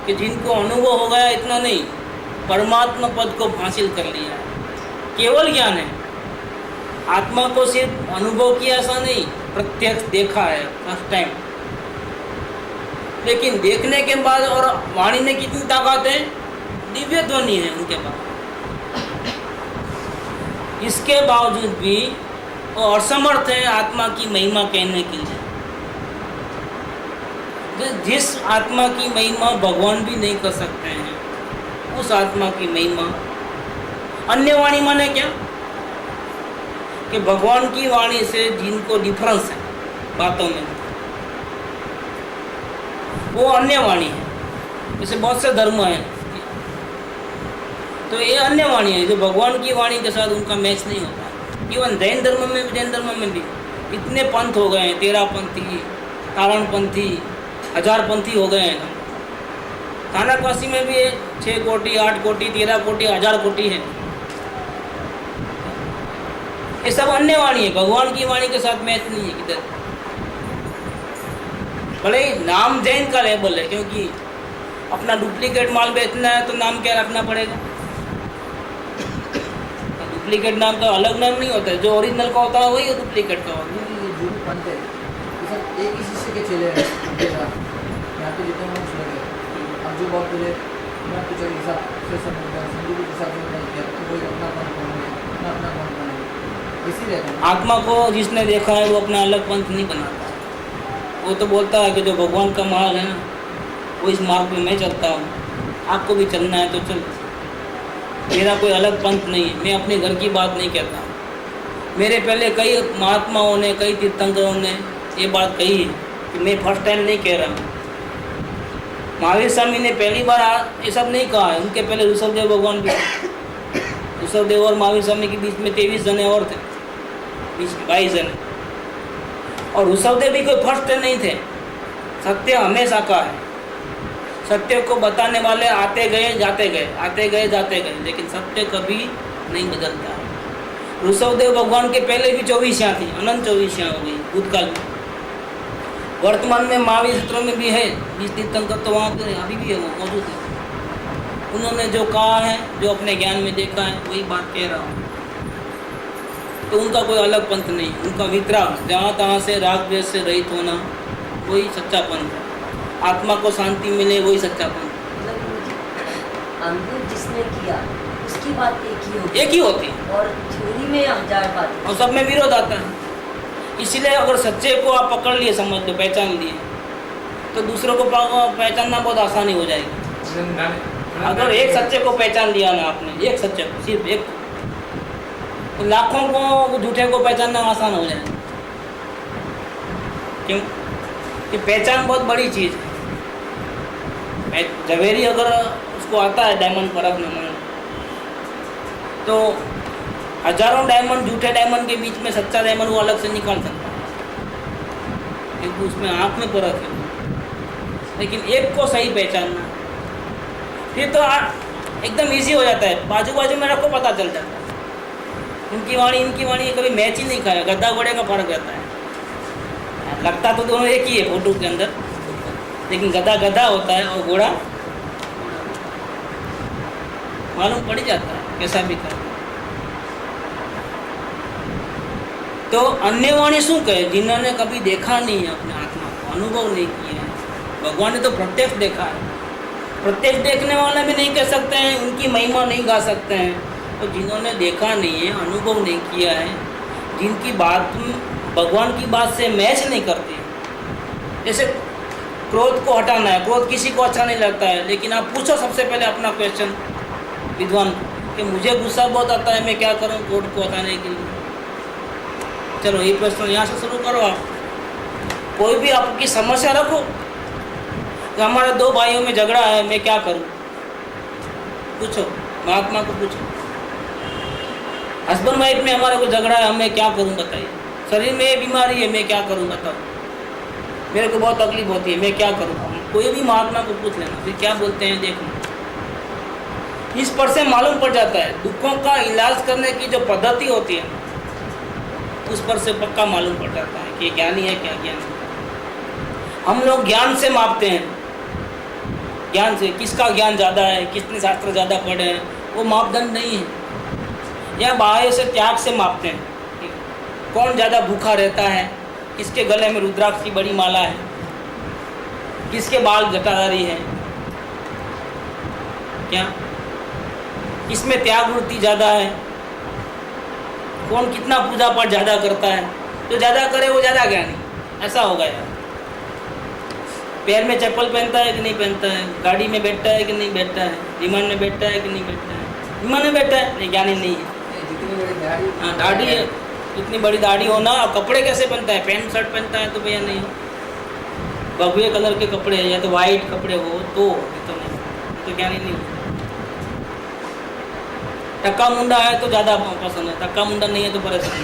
कि जिनको अनुभव हो गया, इतना नहीं, परमात्मा पद को हासिल कर लिया है, केवल ज्ञान है। आत्मा को सिर्फ अनुभव किया ऐसा नहीं, प्रत्यक्ष देखा है फर्स्ट टाइम। लेकिन देखने के बाद और वाणी में कितनी ताकत है, दिव्य ध्वनि है उनके पास। इसके बावजूद भी वो असमर्थ है आत्मा की महिमा कहने के लिए। जिस आत्मा की महिमा भगवान भी नहीं कर सकते हैं, उस आत्मा की महिमा अन्य वाणी माने क्या, कि भगवान की वाणी से जिनको डिफरेंस है बातों में, वो अन्य वाणी है। जैसे बहुत से धर्म हैं, तो ये अन्य वाणी है जो भगवान की वाणी के साथ उनका मैच नहीं होता। इवन जैन धर्म में भी, जैन धर्म में भी इतने पंथ हो गए हैं, 13 पंथी, तारण पंथी, 1000 पंथी हो गए हैं। कानाकाशी में भी 6 कोटि, 8 कोटि, 13 कोटि, 1000 कोटि है। ये सब अन्य वाणी है, भगवान की वाणी के साथ मैच नहीं है किधर। भले ही नाम जैन का लेबल है, क्योंकि अपना डुप्लीकेट माल बेचना है तो नाम क्या रखना पड़ेगा। डुप्लीकेट नाम का अलग नाम नहीं होता है, जो ओरिजिनल का होता है वही डुप्लीकेट का होता है। जो भी पंथ है ये सब एक ही शिष्य के चेले हैं उनके साथ। यहाँ पे जितने लोग लगे, अब जो बहुत पहले मैं कुछ हिसाब से समझता हूँ, हिंदू के हिसाब से नहीं किया तो कोई अपना पंथ बनाए, अपना पंथ बनाए, इसी रहता है। आत्मा को जिसने देखा है वो अपना अलग पंथ नहीं बनाता। वो तो बोलता है कि जो भगवान का मार्ग है ना, वो इस मार्ग पे मैं चलता हूँ, आपको भी चलना है तो चल। मेरा कोई अलग पंथ नहीं है, मैं अपने घर की बात नहीं कहता। मेरे पहले कई महात्माओं ने, कई तीर्थंकरों ने ये बात कही है कि मैं फर्स्ट टाइम नहीं कह रहा हूँ। महावीर स्वामी ने पहली बार ये सब नहीं कहा है, उनके पहले ऋषभदेव भगवान भी, ऋषभदेव और महावीर स्वामी के बीच में 23 जने और थे, 22 जने। और ऋषभदेव भी कोई फर्स्ट नहीं थे। सत्य हमेशा का है, सत्य को बताने वाले आते गए जाते गए, आते गए जाते गए, लेकिन सत्य कभी नहीं बदलता है। ऋषभदेव भगवान के पहले भी 24 थी, अनंत 24 हो गई भूतकाल में। वर्तमान में महावीर सूत्रों में भी है 20 तीर्थंकर, तो वहाँ पे अभी भी है, वो मौजूद है। उन्होंने जो कहा है, जो अपने ज्ञान में देखा है, वही बात कह रहा हूँ। तो उनका कोई अलग पंथ नहीं, उनका वितराग, जहाँ तहाँ से राग द्वेष से रहित होना, वही सच्चा पंथ है। आत्मा को शांति मिले, वही सच्चा पंथ। अनुभव जिसने किया उसकी बात एक ही ही होती होती है, और थ्योरी में हजार बातें, और सब में विरोध आता है। इसीलिए अगर सच्चे को आप पकड़ लिए, समझ लो, पहचान लिए, तो दूसरों को पहचानना बहुत आसानी हो जाएगी। अगर एक सच्चे को पहचान लिया ना आपने, एक सच्चे को, सिर्फ एक, तो लाखों को झूठे को पहचानना आसान हो जाएगा। क्यों? कि पहचान बहुत बड़ी चीज़ है। जवेरी अगर उसको आता है डायमंड परखना, तो हजारों डायमंड, झूठे डायमंड के बीच में सच्चा डायमंड वो अलग से निकाल सकता है, क्योंकि उसमें आँख में परख है। लेकिन एक को सही पहचानना, फिर तो एकदम इजी हो जाता है। बाजू बाजू में रखो, पता चल जाता है। उनकी वाणी इनकी वाणी कभी मैच ही नहीं खाया। गद्दा घोड़े का फर्क रहता है। लगता तो दोनों एक ही है फोटो के अंदर, लेकिन गधा गधा होता है और घोड़ा मालूम पड़ जाता है कैसा भी कर। तो अन्य वाणी शू कहे? जिन्होंने कभी देखा नहीं है अपने आत्मा को, अनुभव नहीं किया है। भगवान ने तो प्रत्यक्ष देखा है। प्रत्यक्ष देखने वाले भी नहीं कह सकते हैं, उनकी महिमा नहीं गा सकते हैं। तो जिन्होंने देखा नहीं है, अनुभव नहीं किया है, जिनकी बात भगवान की बात से मैच नहीं करती। जैसे क्रोध को हटाना है, क्रोध किसी को अच्छा नहीं लगता है, लेकिन आप पूछो सबसे पहले अपना क्वेश्चन विद्वान कि मुझे गुस्सा बहुत आता है, मैं क्या करूं क्रोध को हटाने के लिए। चलो ये प्रश्न यहाँ से शुरू करो। आप कोई भी आपकी समस्या रखो कि हमारे 2 भाइयों में झगड़ा है, मैं क्या करूं, पूछो महात्मा को, पूछो हस्बैंड वाइफ में हमारा कोई झगड़ा है, मैं क्या करूं बताइए। शरीर में ये बीमारी है, मैं क्या करूं बताओ। मेरे को बहुत तकलीफ होती है, मैं क्या करूं। कोई भी महात्मा को पूछ लेना, फिर क्या बोलते हैं देखो। इस पर से मालूम पड़ जाता है दुखों का इलाज करने की जो पद्धति होती है, उस पर से पक्का मालूम पड़ जाता है कि ज्ञानी है क्या ज्ञानी। हम लोग ज्ञान से मापते हैं, ज्ञान से किसका ज्ञान ज़्यादा है, किसने शास्त्र ज़्यादा पढ़े हैं, वो मापदंड नहीं है। या बाह्य से त्याग से मापते हैं, कौन ज़्यादा भूखा रहता है, किसके गले में रुद्राक्ष की बड़ी माला है, किसके बाल जटाधारी है, क्या इसमें त्याग वृत्ति ज़्यादा है, कौन कितना पूजा पाठ ज़्यादा करता है। जो ज़्यादा करे वो ज़्यादा ज्ञानी, ऐसा होगा यार। पैर में चप्पल पहनता है कि नहीं पहनता है, गाड़ी में बैठता है कि नहीं बैठता है, विमान में बैठता है कि नहीं बैठता है। विमान में बैठता है, नहीं ज्ञानी नहीं है। हाँ दाढ़ी है, इतनी बड़ी दाढ़ी होना। और कपड़े कैसे पहनता है, पैंट शर्ट पहनता है तो भैया नहीं, भगवे कलर के कपड़े या तो वाइट कपड़े हो तो ज्ञानी नहीं। टक्का मुंडा है तो ज़्यादा पसंद है, टक्का मुंडा नहीं है तो परेशान है।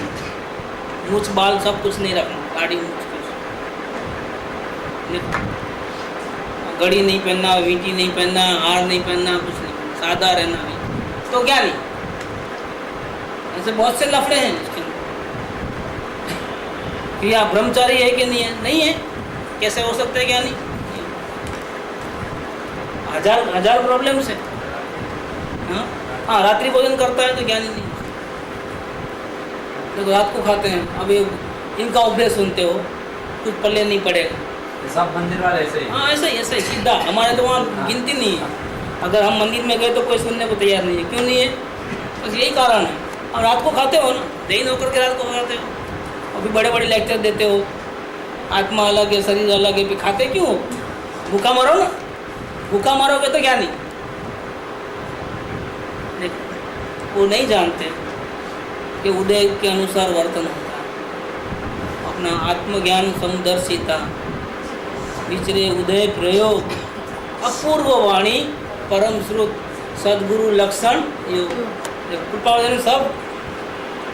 मूछ बाल सब कुछ नहीं रखना, दाढ़ी मूछ कुछ, घड़ी नहीं पहनना, वीटी नहीं पहनना, हार नहीं पहनना, कुछ नहीं, सादा रहना नहीं, तो ज्ञानी। ऐसे बहुत से लफड़े हैं इसके अंदर। कि आप ब्रह्मचारी है कि नहीं है? नहीं है, कैसे हो सकते हैं ज्ञानी? हजार प्रॉब्लम्स है। हाँ, रात्रि भोजन करता है तो ज्ञानी नहीं। देखो रात को खाते हैं, अब इनका उपदेश सुनते हो, कुछ पल्ले नहीं पड़ेगा। सब मंदिर वाले ऐसे ही। हाँ ऐसा ही सीधा। हमारे तो वहाँ गिनती नहीं है। अगर हम मंदिर में गए तो कोई सुनने को तैयार नहीं है। क्यों नहीं है? बस यही कारण है। और रात को खाते हो ना, दही होकर के रात को खाते हो। अभी बड़े बड़े लेक्चर देते हो, आत्मा अलग है, शरीर अलग है, फिर खाते क्यों हो? भूखा मरो ना, भूखा मरोगे तो क्या नहीं। वो नहीं जानते कि उदय के अनुसार वर्तन होता है। अपना आत्मज्ञान समदर्शिता विचरे उदय प्रयोग अपूर्व वाणी परम श्रुत सदगुरु लक्षण योग। कृपावली ने सब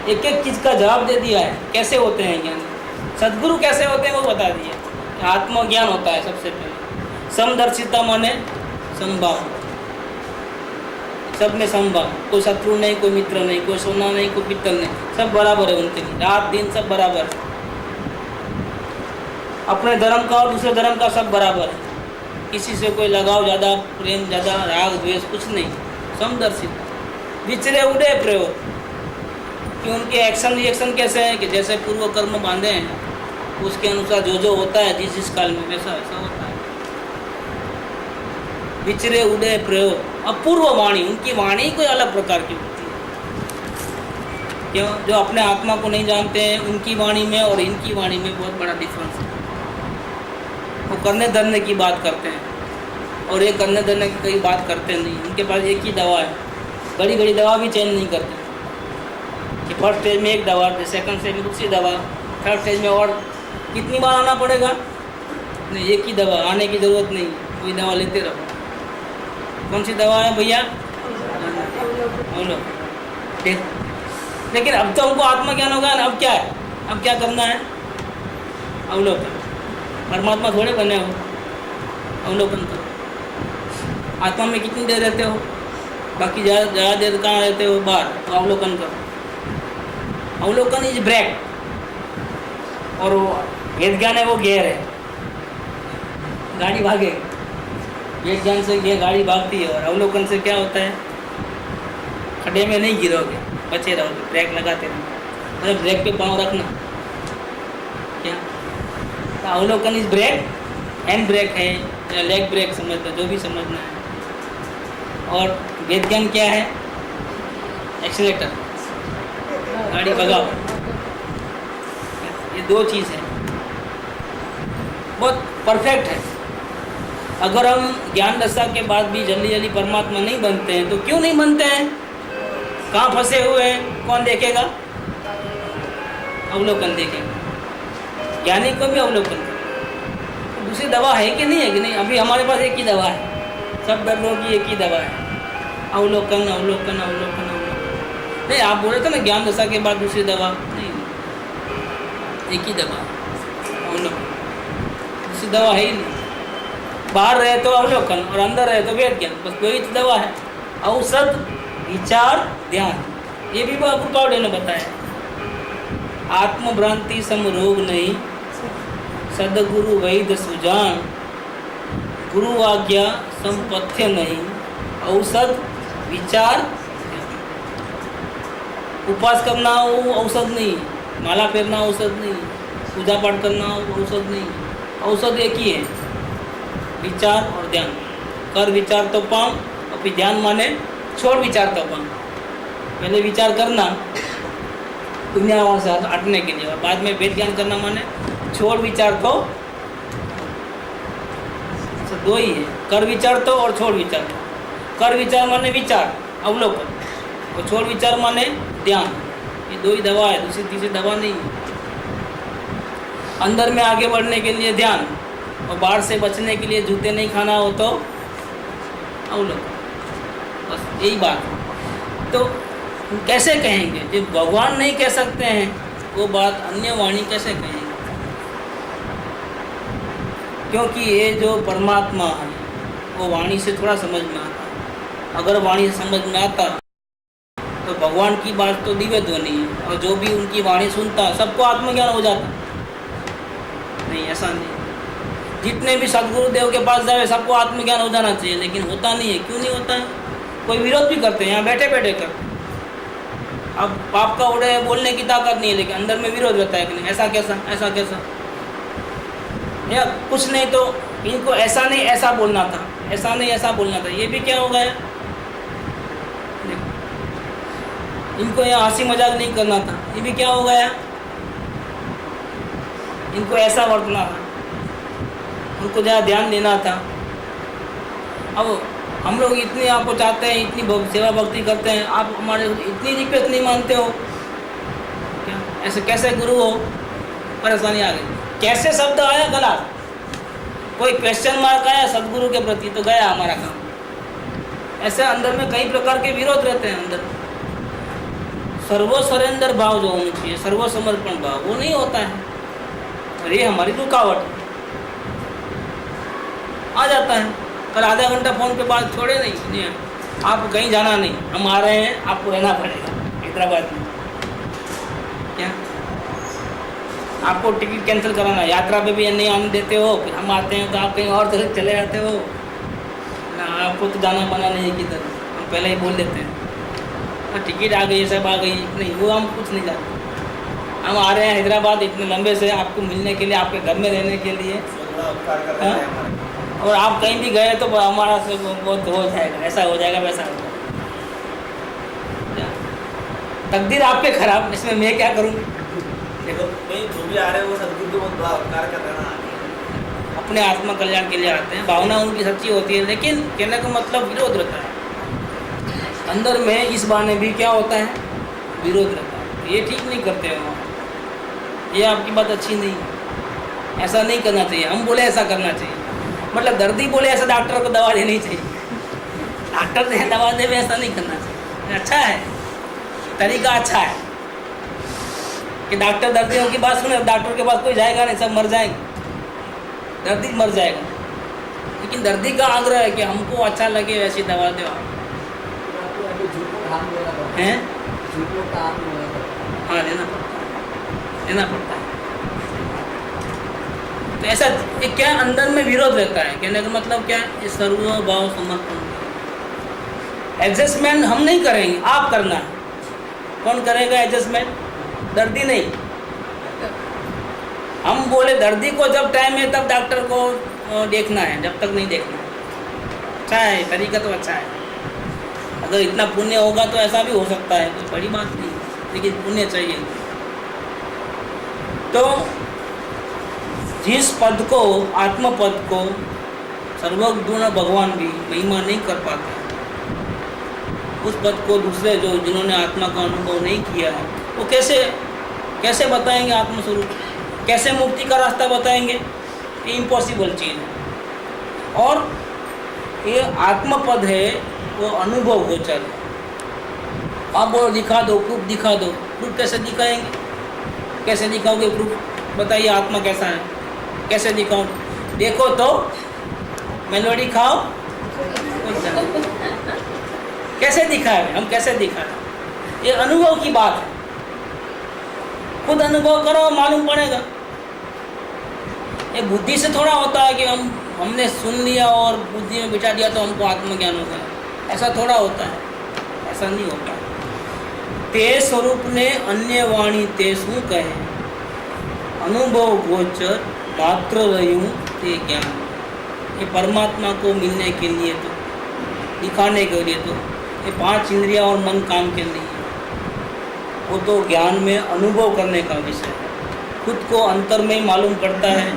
एक एक चीज़ का जवाब दे दिया है। कैसे होते हैं ज्ञान, सदगुरु कैसे होते हैं वो बता दिया। आत्मज्ञान होता है सबसे पहले। समदर्शिता माने समभाव, सब में समभाव। कोई शत्रु नहीं, कोई मित्र नहीं, कोई सोना नहीं, कोई पित्तल नहीं, सब बराबर है उनके लिए। रात दिन सब बराबर है। अपने धर्म का और दूसरे धर्म का सब बराबर है। किसी से कोई लगाव ज़्यादा, प्रेम ज़्यादा, राग द्वेष कुछ नहीं। समदर्शित विचरे उदय प्रयोग कि उनके एक्शन रिएक्शन कैसे हैं कि जैसे पूर्व कर्म बांधे हैं उसके अनुसार जो जो होता है जिस जिस काल में वैसा वैसा होता है। विचरे उदय प्रयोग अपूर्व वाणी, उनकी वाणी कोई अलग प्रकार की होती है। क्यों? जो अपने आत्मा को नहीं जानते हैं उनकी वाणी में और इनकी वाणी में बहुत बड़ा डिफरेंस है। वो करने धरने की बात करते हैं और ये करने धरने की कोई बात करते नहीं। उनके पास एक ही दवा है, घड़ी घड़ी दवा भी चेंज नहीं करते कि फर्स्ट स्टेज में एक दवा, सेकंड स्टेज में दूसरी दवा, थर्ड स्टेज में और कितनी बार आना पड़ेगा? नहीं, एक ही दवा, आने की ज़रूरत नहीं, कोई दवा लेते रहो। कौन सी दवा है भैया? बोलो। लेकिन अब तो हमको आत्मज्ञान होगा ना, अब क्या है? अब क्या करना है? अवलोकन। परमात्मा थोड़े बने हो, अवलोकन करो। आत्मा में कितनी देर रहते हो? बाकी ज़्यादा देर कहाँ रहते हो? बाहर। तो अवलोकन करो। अवलोकन इज ब्रेक। और वो वेद ज्ञान है, वो गेयर है, गाड़ी भागे। वेद ज्ञान से ये गाड़ी भागती है और अवलोकन से क्या होता है? खड्डे में नहीं गिरोगे, बचे रहोगे, ब्रेक लगाते रहो। मतलब ब्रेक पे पाँव रखना। क्या तो अवलोकन इज ब्रेक, हैंड ब्रेक है या लेग ब्रेक समझ लो, जो भी समझना है। और वेद ज्ञान क्या है? एक्सीलेटर, गाड़ी भगाओ। ये दो चीज़ है, बहुत परफेक्ट है। अगर हम ज्ञान दशा के बाद भी जल्दी जल्दी परमात्मा नहीं बनते हैं तो क्यों नहीं बनते हैं? कहाँ फंसे हुए हैं? कौन देखेगा? अवलोकन देखेगा। ज्ञानी को भी अवलोकन करेगा। दूसरी दवा है कि नहीं है कि नहीं? अभी हमारे पास एक ही दवा है, सब दर्दों की एक ही दवा है, अवलोकन अवलोकन अवलोकन अवलोकन। नहीं, आप बोल रहे थे ना ज्ञान दशा के बाद दूसरी दवा नहीं, एक ही दवा अवलोकन, दूसरी दवा है ही नहीं। बाहर रहे तो अवलोकन और अंदर रहे तो वेद ज्ञान, बस दो ही दवा है। औषध विचार ध्यान, ये भी कृपावली ने बताया। आत्मभ्रांति सम रोग नहीं, सदगुरु वैद्य सुजान, गुरु आज्ञा संपथ्य नहीं, औषध विचार। उपवास करना वो औषध नहीं, माला फेरना औषध नहीं, पूजा पाठ करना औषध नहीं। औषध एक ही है, विचार और ध्यान। कर विचार तो पाऊँ, और फिर ध्यान माने छोड़ विचार तो पाऊँ। पहले विचार करना दुनिया से हटने के लिए, और बाद में वेद ज्ञान करना माने छोड़ विचार तो। दो ही है, कर विचार तो और छोड़ विचार तो। कर विचार माने विचार अवलोकन, और छोड़ विचार माने ध्यान। ये दो ही दवा है, दूसरी तीसरी दवा नहीं है। अंदर में आगे बढ़ने के लिए ध्यान, और बाहर से बचने के लिए जूते नहीं खाना हो तो अवलोकन। बस यही बात है। तो कैसे कहेंगे? जब भगवान नहीं कह सकते हैं वो बात अन्य वाणी कैसे कहेंगे? क्योंकि ये जो परमात्मा है वो वाणी से थोड़ा समझ में आता। अगर वाणी से समझ में आता तो भगवान की बात तो दिव्य ध्वनि है, और जो भी उनकी वाणी सुनता सबको आत्मज्ञान हो जाता। नहीं, ऐसा नहीं। जितने भी सदगुरुदेव के पास जाए सबको आत्मज्ञान हो जाना चाहिए, लेकिन होता नहीं है। क्यों नहीं होता है? कोई विरोध भी करते हैं, यहाँ बैठे बैठे करते हैं। अब पाप का उड़े बोलने की ताकत नहीं है, लेकिन अंदर में विरोध रहता है कि नहीं, ऐसा कैसा, ऐसा कैसा, या कुछ नहीं तो इनको ऐसा नहीं ऐसा बोलना था, ऐसा नहीं ऐसा बोलना था। ये भी क्या हो गया? इनको यहाँ हंसी मजाक नहीं करना था, ये भी क्या हो गया? इनको ऐसा वर्तना था, उनको जहाँ ध्यान देना था। अब हम लोग इतनी आपको चाहते हैं, इतनी सेवा भक्ति करते हैं, आप हमारे इतनी रिक्वेस्ट नहीं मानते हो क्या? ऐसे कैसे गुरु हो? परेशानी आ गई। कैसे शब्द आया गलत, कोई क्वेश्चन मार्क आया सदगुरु के प्रति तो गया हमारा काम। ऐसे अंदर में कई प्रकार के विरोध रहते हैं। अंदर सर्व सरेंदर भाव जो होना चाहिए, सर्व समर्पण भाव, वो नहीं होता है। और ये हमारी रुकावट आ जाता है। कल आधा घंटा फ़ोन पे बात छोड़े नहीं, आप कहीं जाना नहीं, हम आ रहे हैं, आपको रहना पड़ेगा हैदराबाद में। क्या आपको टिकट कैंसिल कराना, यात्रा पे भी नहीं आने देते हो, फिर हम आते हैं तो आप कहीं और तरफ चले जाते हो ना, आपको तो जाना मना नहीं किधर, हम पहले ही बोल देते हैं टिकट आ गई, सब आ गई, नहीं वो हम कुछ नहीं जानते। हम आ रहे हैं हैदराबाद इतने लंबे से आपको मिलने के लिए, आपके घर में रहने के लिए, और आप कहीं भी गए तो हमारा से बहुत हो जाएगा, ऐसा हो जाएगा, वैसा हो जाएगा। तकदीर आपके खराब, इसमें मैं क्या करूँ? देखो भाई जो भी आ रहे हैं वो सदगुरु के बहुत बड़ा उपकार कर रहे हैं, अपने आत्मा कल्याण के लिए आते हैं, भावना उनकी सच्ची होती है, लेकिन कहने का मतलब विरोध रहता है अंदर में। इस बहाने भी क्या होता है? विरोध रहता है। ये ठीक नहीं करते हो, ये आपकी बात अच्छी नहीं है, ऐसा नहीं करना चाहिए। हम बोले ऐसा करना चाहिए, मतलब दर्दी बोले ऐसा डॉक्टर को दवा देनी चाहिए, डॉक्टर से दवा दे ऐसा नहीं करना चाहिए। अच्छा है, तरीका अच्छा है कि डॉक्टर दर्दियों की बात सुने, डॉक्टर के पास कोई जाएगा नहीं, सब मर जाएंगे, दर्दी मर जाएगा। लेकिन दर्दी का आग्रह है कि हमको अच्छा लगे वैसी दवा दो आप। हैं? हाँ, देना पड़ता है। तो ऐसा क्या अंदर में विरोध रहता है? कहने का मतलब क्या है? सर्व भाव समर्पण। एडजस्टमेंट हम नहीं करेंगे, आप करना है। कौन करेगा एडजस्टमेंट? दर्दी नहीं। हम बोले दर्दी को जब टाइम है तब डॉक्टर को देखना है, जब तक नहीं देखना है। अच्छा है, तरीका तो अच्छा है। अगर इतना पुण्य होगा तो ऐसा भी हो सकता है, कोई बड़ी बात नहीं, लेकिन पुण्य चाहिए। तो जिस पद को, आत्म पद को सर्वगुण भगवान भी महिमा नहीं कर पाते, उस पद को दूसरे जो जिन्होंने आत्मा का अनुभव नहीं किया है वो कैसे बताएंगे आत्मस्वरूप? कैसे मुक्ति का रास्ता बताएंगे? ये इम्पॉसिबल चीज़ है। और ये आत्मपद है, वो अनुभव गोचर है। आप बोलो दिखा दो, प्रूफ दिखा दो, प्रूफ कैसे दिखाएंगे? कैसे दिखाओगे प्रूफ? बताइए आत्मा कैसा है, कैसे दिखाओ? देखो तो मेलोडी खाओ, कैसे दिखाए? हम कैसे दिखाए? ये अनुभव की बात है, खुद अनुभव करो, मालूम पड़ेगा। ये बुद्धि से थोड़ा होता है कि हमने सुन लिया और बुद्धि में बिठा दिया तो हमको आत्मज्ञान हो गया, ऐसा थोड़ा होता है, ऐसा नहीं होता। ते स्वरूप ने अन्य वाणी ते शू कहे, अनुभव गोचर मात्र रह्यूं ते ज्ञान। ये परमात्मा को मिलने के लिए तो, दिखाने के लिए तो ये 5 इंद्रियां और मन काम के नहीं है, वो तो ज्ञान में अनुभव करने का विषय है। खुद को अंतर में ही मालूम पड़ता है,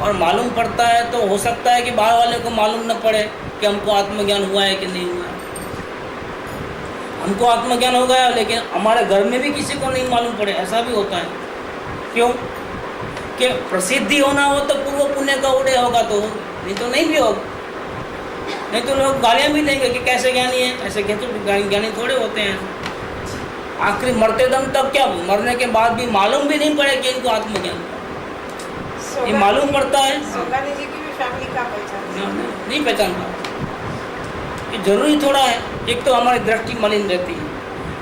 और मालूम पड़ता है तो हो सकता है कि बाहर वाले को मालूम न पड़े कि हमको आत्मज्ञान हुआ है कि नहीं हुआ है। हमको आत्मज्ञान हो गया लेकिन हमारे घर में भी किसी को नहीं मालूम पड़े, ऐसा भी होता है। क्यों? कि प्रसिद्धि होना हो तो पूर्व पुण्य का उदय होगा, तो नहीं तो नहीं भी होगा। नहीं तो लोग गालियाँ भी देंगे कि कैसे ज्ञानी है, ऐसे कहते तो ज्ञानी थोड़े होते हैं। आखिरी मरते दम तक क्या, मरने के बाद भी मालूम भी नहीं पड़े कि इनको आत्मज्ञान, ये मालूम पड़ता है। सोगानी जी की भी फैमिली का पहचान नहीं पहचान पाता। ये जरूरी थोड़ा है। एक तो हमारी दृष्टि मलिन रहती है,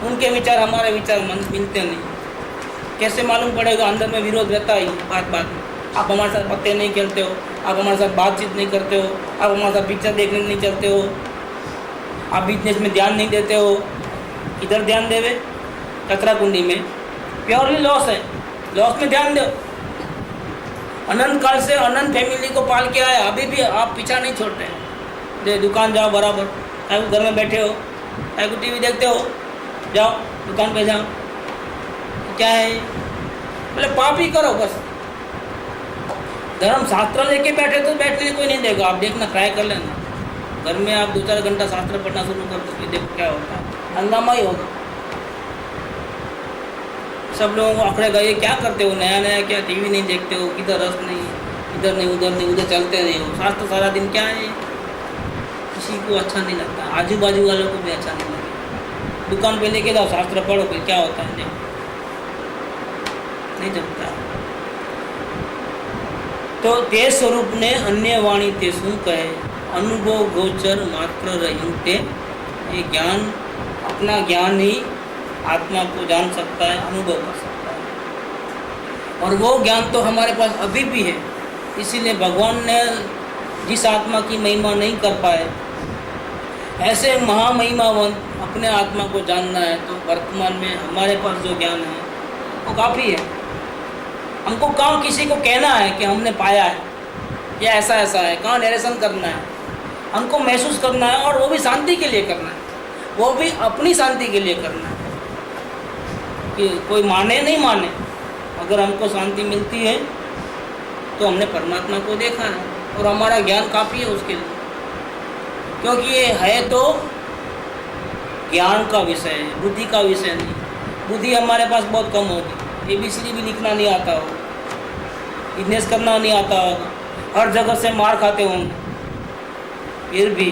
उनके विचार हमारे विचार मिलते नहीं, कैसे मालूम पड़ेगा? अंदर में विरोध रहता ही बात बात में। आप हमारे साथ पत्ते नहीं खेलते हो, आप हमारे साथ बातचीत नहीं करते हो, आप हमारे साथ पिक्चर देखने नहीं चलते हो, आप बिजनेस में ध्यान नहीं देते हो, इधर ध्यान देवे कचरा कुंडी में, प्योरली लॉस है, लॉस में ध्यान दो। अनंत काल से अनंत फैमिली को पाल के आया, अभी भी आप पीछा नहीं छोड़ते हैं। दे दुकान जाओ बराबर, चाहे वो घर में बैठे हो, चाहे वो टीवी देखते हो, जाओ दुकान पे जाओ, क्या है बोले पाप ही करो बस। धर्म शास्त्र लेके बैठे तो बैठने कोई नहीं देगा, आप देखना ट्राई कर लेना। घर में आप 2-4 घंटा शास्त्र पढ़ना शुरू कर दो, देखो क्या होता है, हंगामा ही होगा। सब लोगों को अखड़ेगा, ये क्या करते हो, नया नया क्या टीवी नहीं देखते हो, किधर रस नहीं, इधर नहीं उधर नहीं, उधर चलते नहीं हो, शास्त्र सारा दिन क्या है, किसी को अच्छा नहीं लगता, आजू बाजू वालों को भी अच्छा नहीं लगता। दुकान पे लेके जाओ, शास्त्र पढ़ो, फिर क्या होता है, देखो नहीं जमता। तो ते स्वरूप ने अन्य वाणी ते शू कहे, अनुभव गोचर मात्र रही ते। ये ज्ञान, अपना ज्ञान ही आत्मा को जान सकता है, अनुभव कर सकता है, और वो ज्ञान तो हमारे पास अभी भी है। इसीलिए भगवान ने जिस आत्मा की महिमा नहीं कर पाए, ऐसे महामहिमावंत अपने आत्मा को जानना है, तो वर्तमान में हमारे पास जो ज्ञान है वो काफ़ी है। हमको कहाँ किसी को कहना है कि हमने पाया है, या ऐसा ऐसा है, कहाँ नरेशन करना है, हमको महसूस करना है, और वो भी शांति के लिए करना है, वो भी अपनी शांति के लिए करना है। कि कोई माने नहीं माने, अगर हमको शांति मिलती है तो हमने परमात्मा को देखा है, और हमारा ज्ञान काफ़ी है उसके लिए। क्योंकि ये है तो ज्ञान का विषय है, बुद्धि का विषय नहीं। बुद्धि हमारे पास बहुत कम होगी, ABCD भी लिखना नहीं आता हो, बिजनेस करना नहीं आता होगा, हर जगह से मार खाते होंगे, फिर भी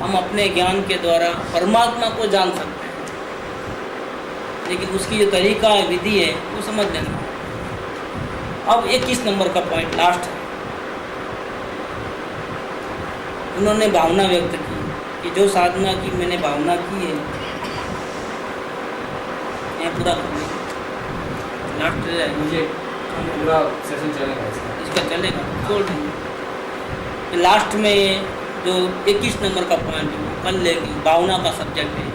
हम अपने ज्ञान के द्वारा परमात्मा को जान सकते हैं। लेकिन उसकी जो तरीका है, विधि है, वो समझ लेना। अब 21 नंबर का पॉइंट लास्ट है। उन्होंने भावना व्यक्त की कि जो साधना की मैंने भावना की है, मैं पूरा कर लूँगा। लास्ट है, मुझे पूरा सेशन चलेगा इसका चलेगा, छोड़ देंगे। लास्ट में जो 21 नंबर का पॉइंट है वो कर लेगी, भावना का सब्जेक्ट है।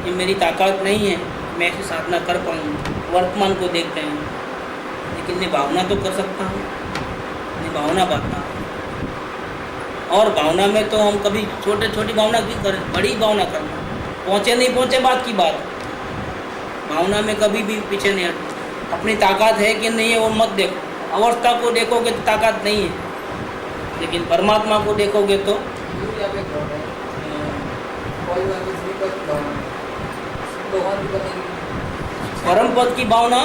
ये मेरी ताकत नहीं है, मैं ऐसी साधना कर पाऊँगा, वर्तमान को देखते हैं, लेकिन मैं भावना तो कर सकता हूँ, मैं भावना पाता हूँ। और भावना में तो हम कभी छोटी भावना क्यों करें, बड़ी भावना करना, पहुँचे नहीं पहुँचे बात की बात। भावना में कभी भी पीछे नहीं हटना। अपनी ताकत है कि नहीं है वो मत देखो, अवस्था को देखोगे तो ताकत नहीं है, लेकिन परमात्मा को देखोगे तो परम पद की भावना,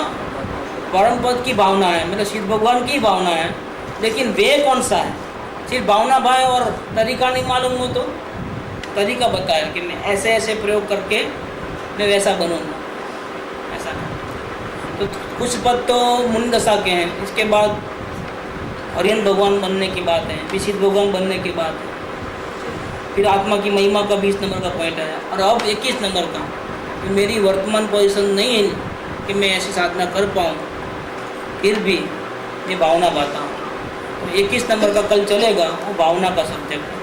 परम पद की भावना है, मतलब शिव भगवान की भावना है, लेकिन वे कौन सा है। सिर्फ भावना भाई और तरीका नहीं मालूम हो तो तरीका बताया कि मैं ऐसे ऐसे प्रयोग करके मैं वैसा बनूँगा, ऐसा। तो कुछ पद तो मुनि दशा के हैं, इसके बाद हरियन भगवान बनने की बात है, विशिष्ट भगवान बनने की बात है, फिर आत्मा की महिमा का 20 नंबर का पॉइंट आया, और अब 21 नंबर का कि मेरी वर्तमान पोजीशन नहीं है कि मैं ऐसी साधना कर पाऊँ, फिर भी मैं भावना पाता हूँ। तो 21 नंबर का कल चलेगा, वो भावना का सब्जेक्ट है।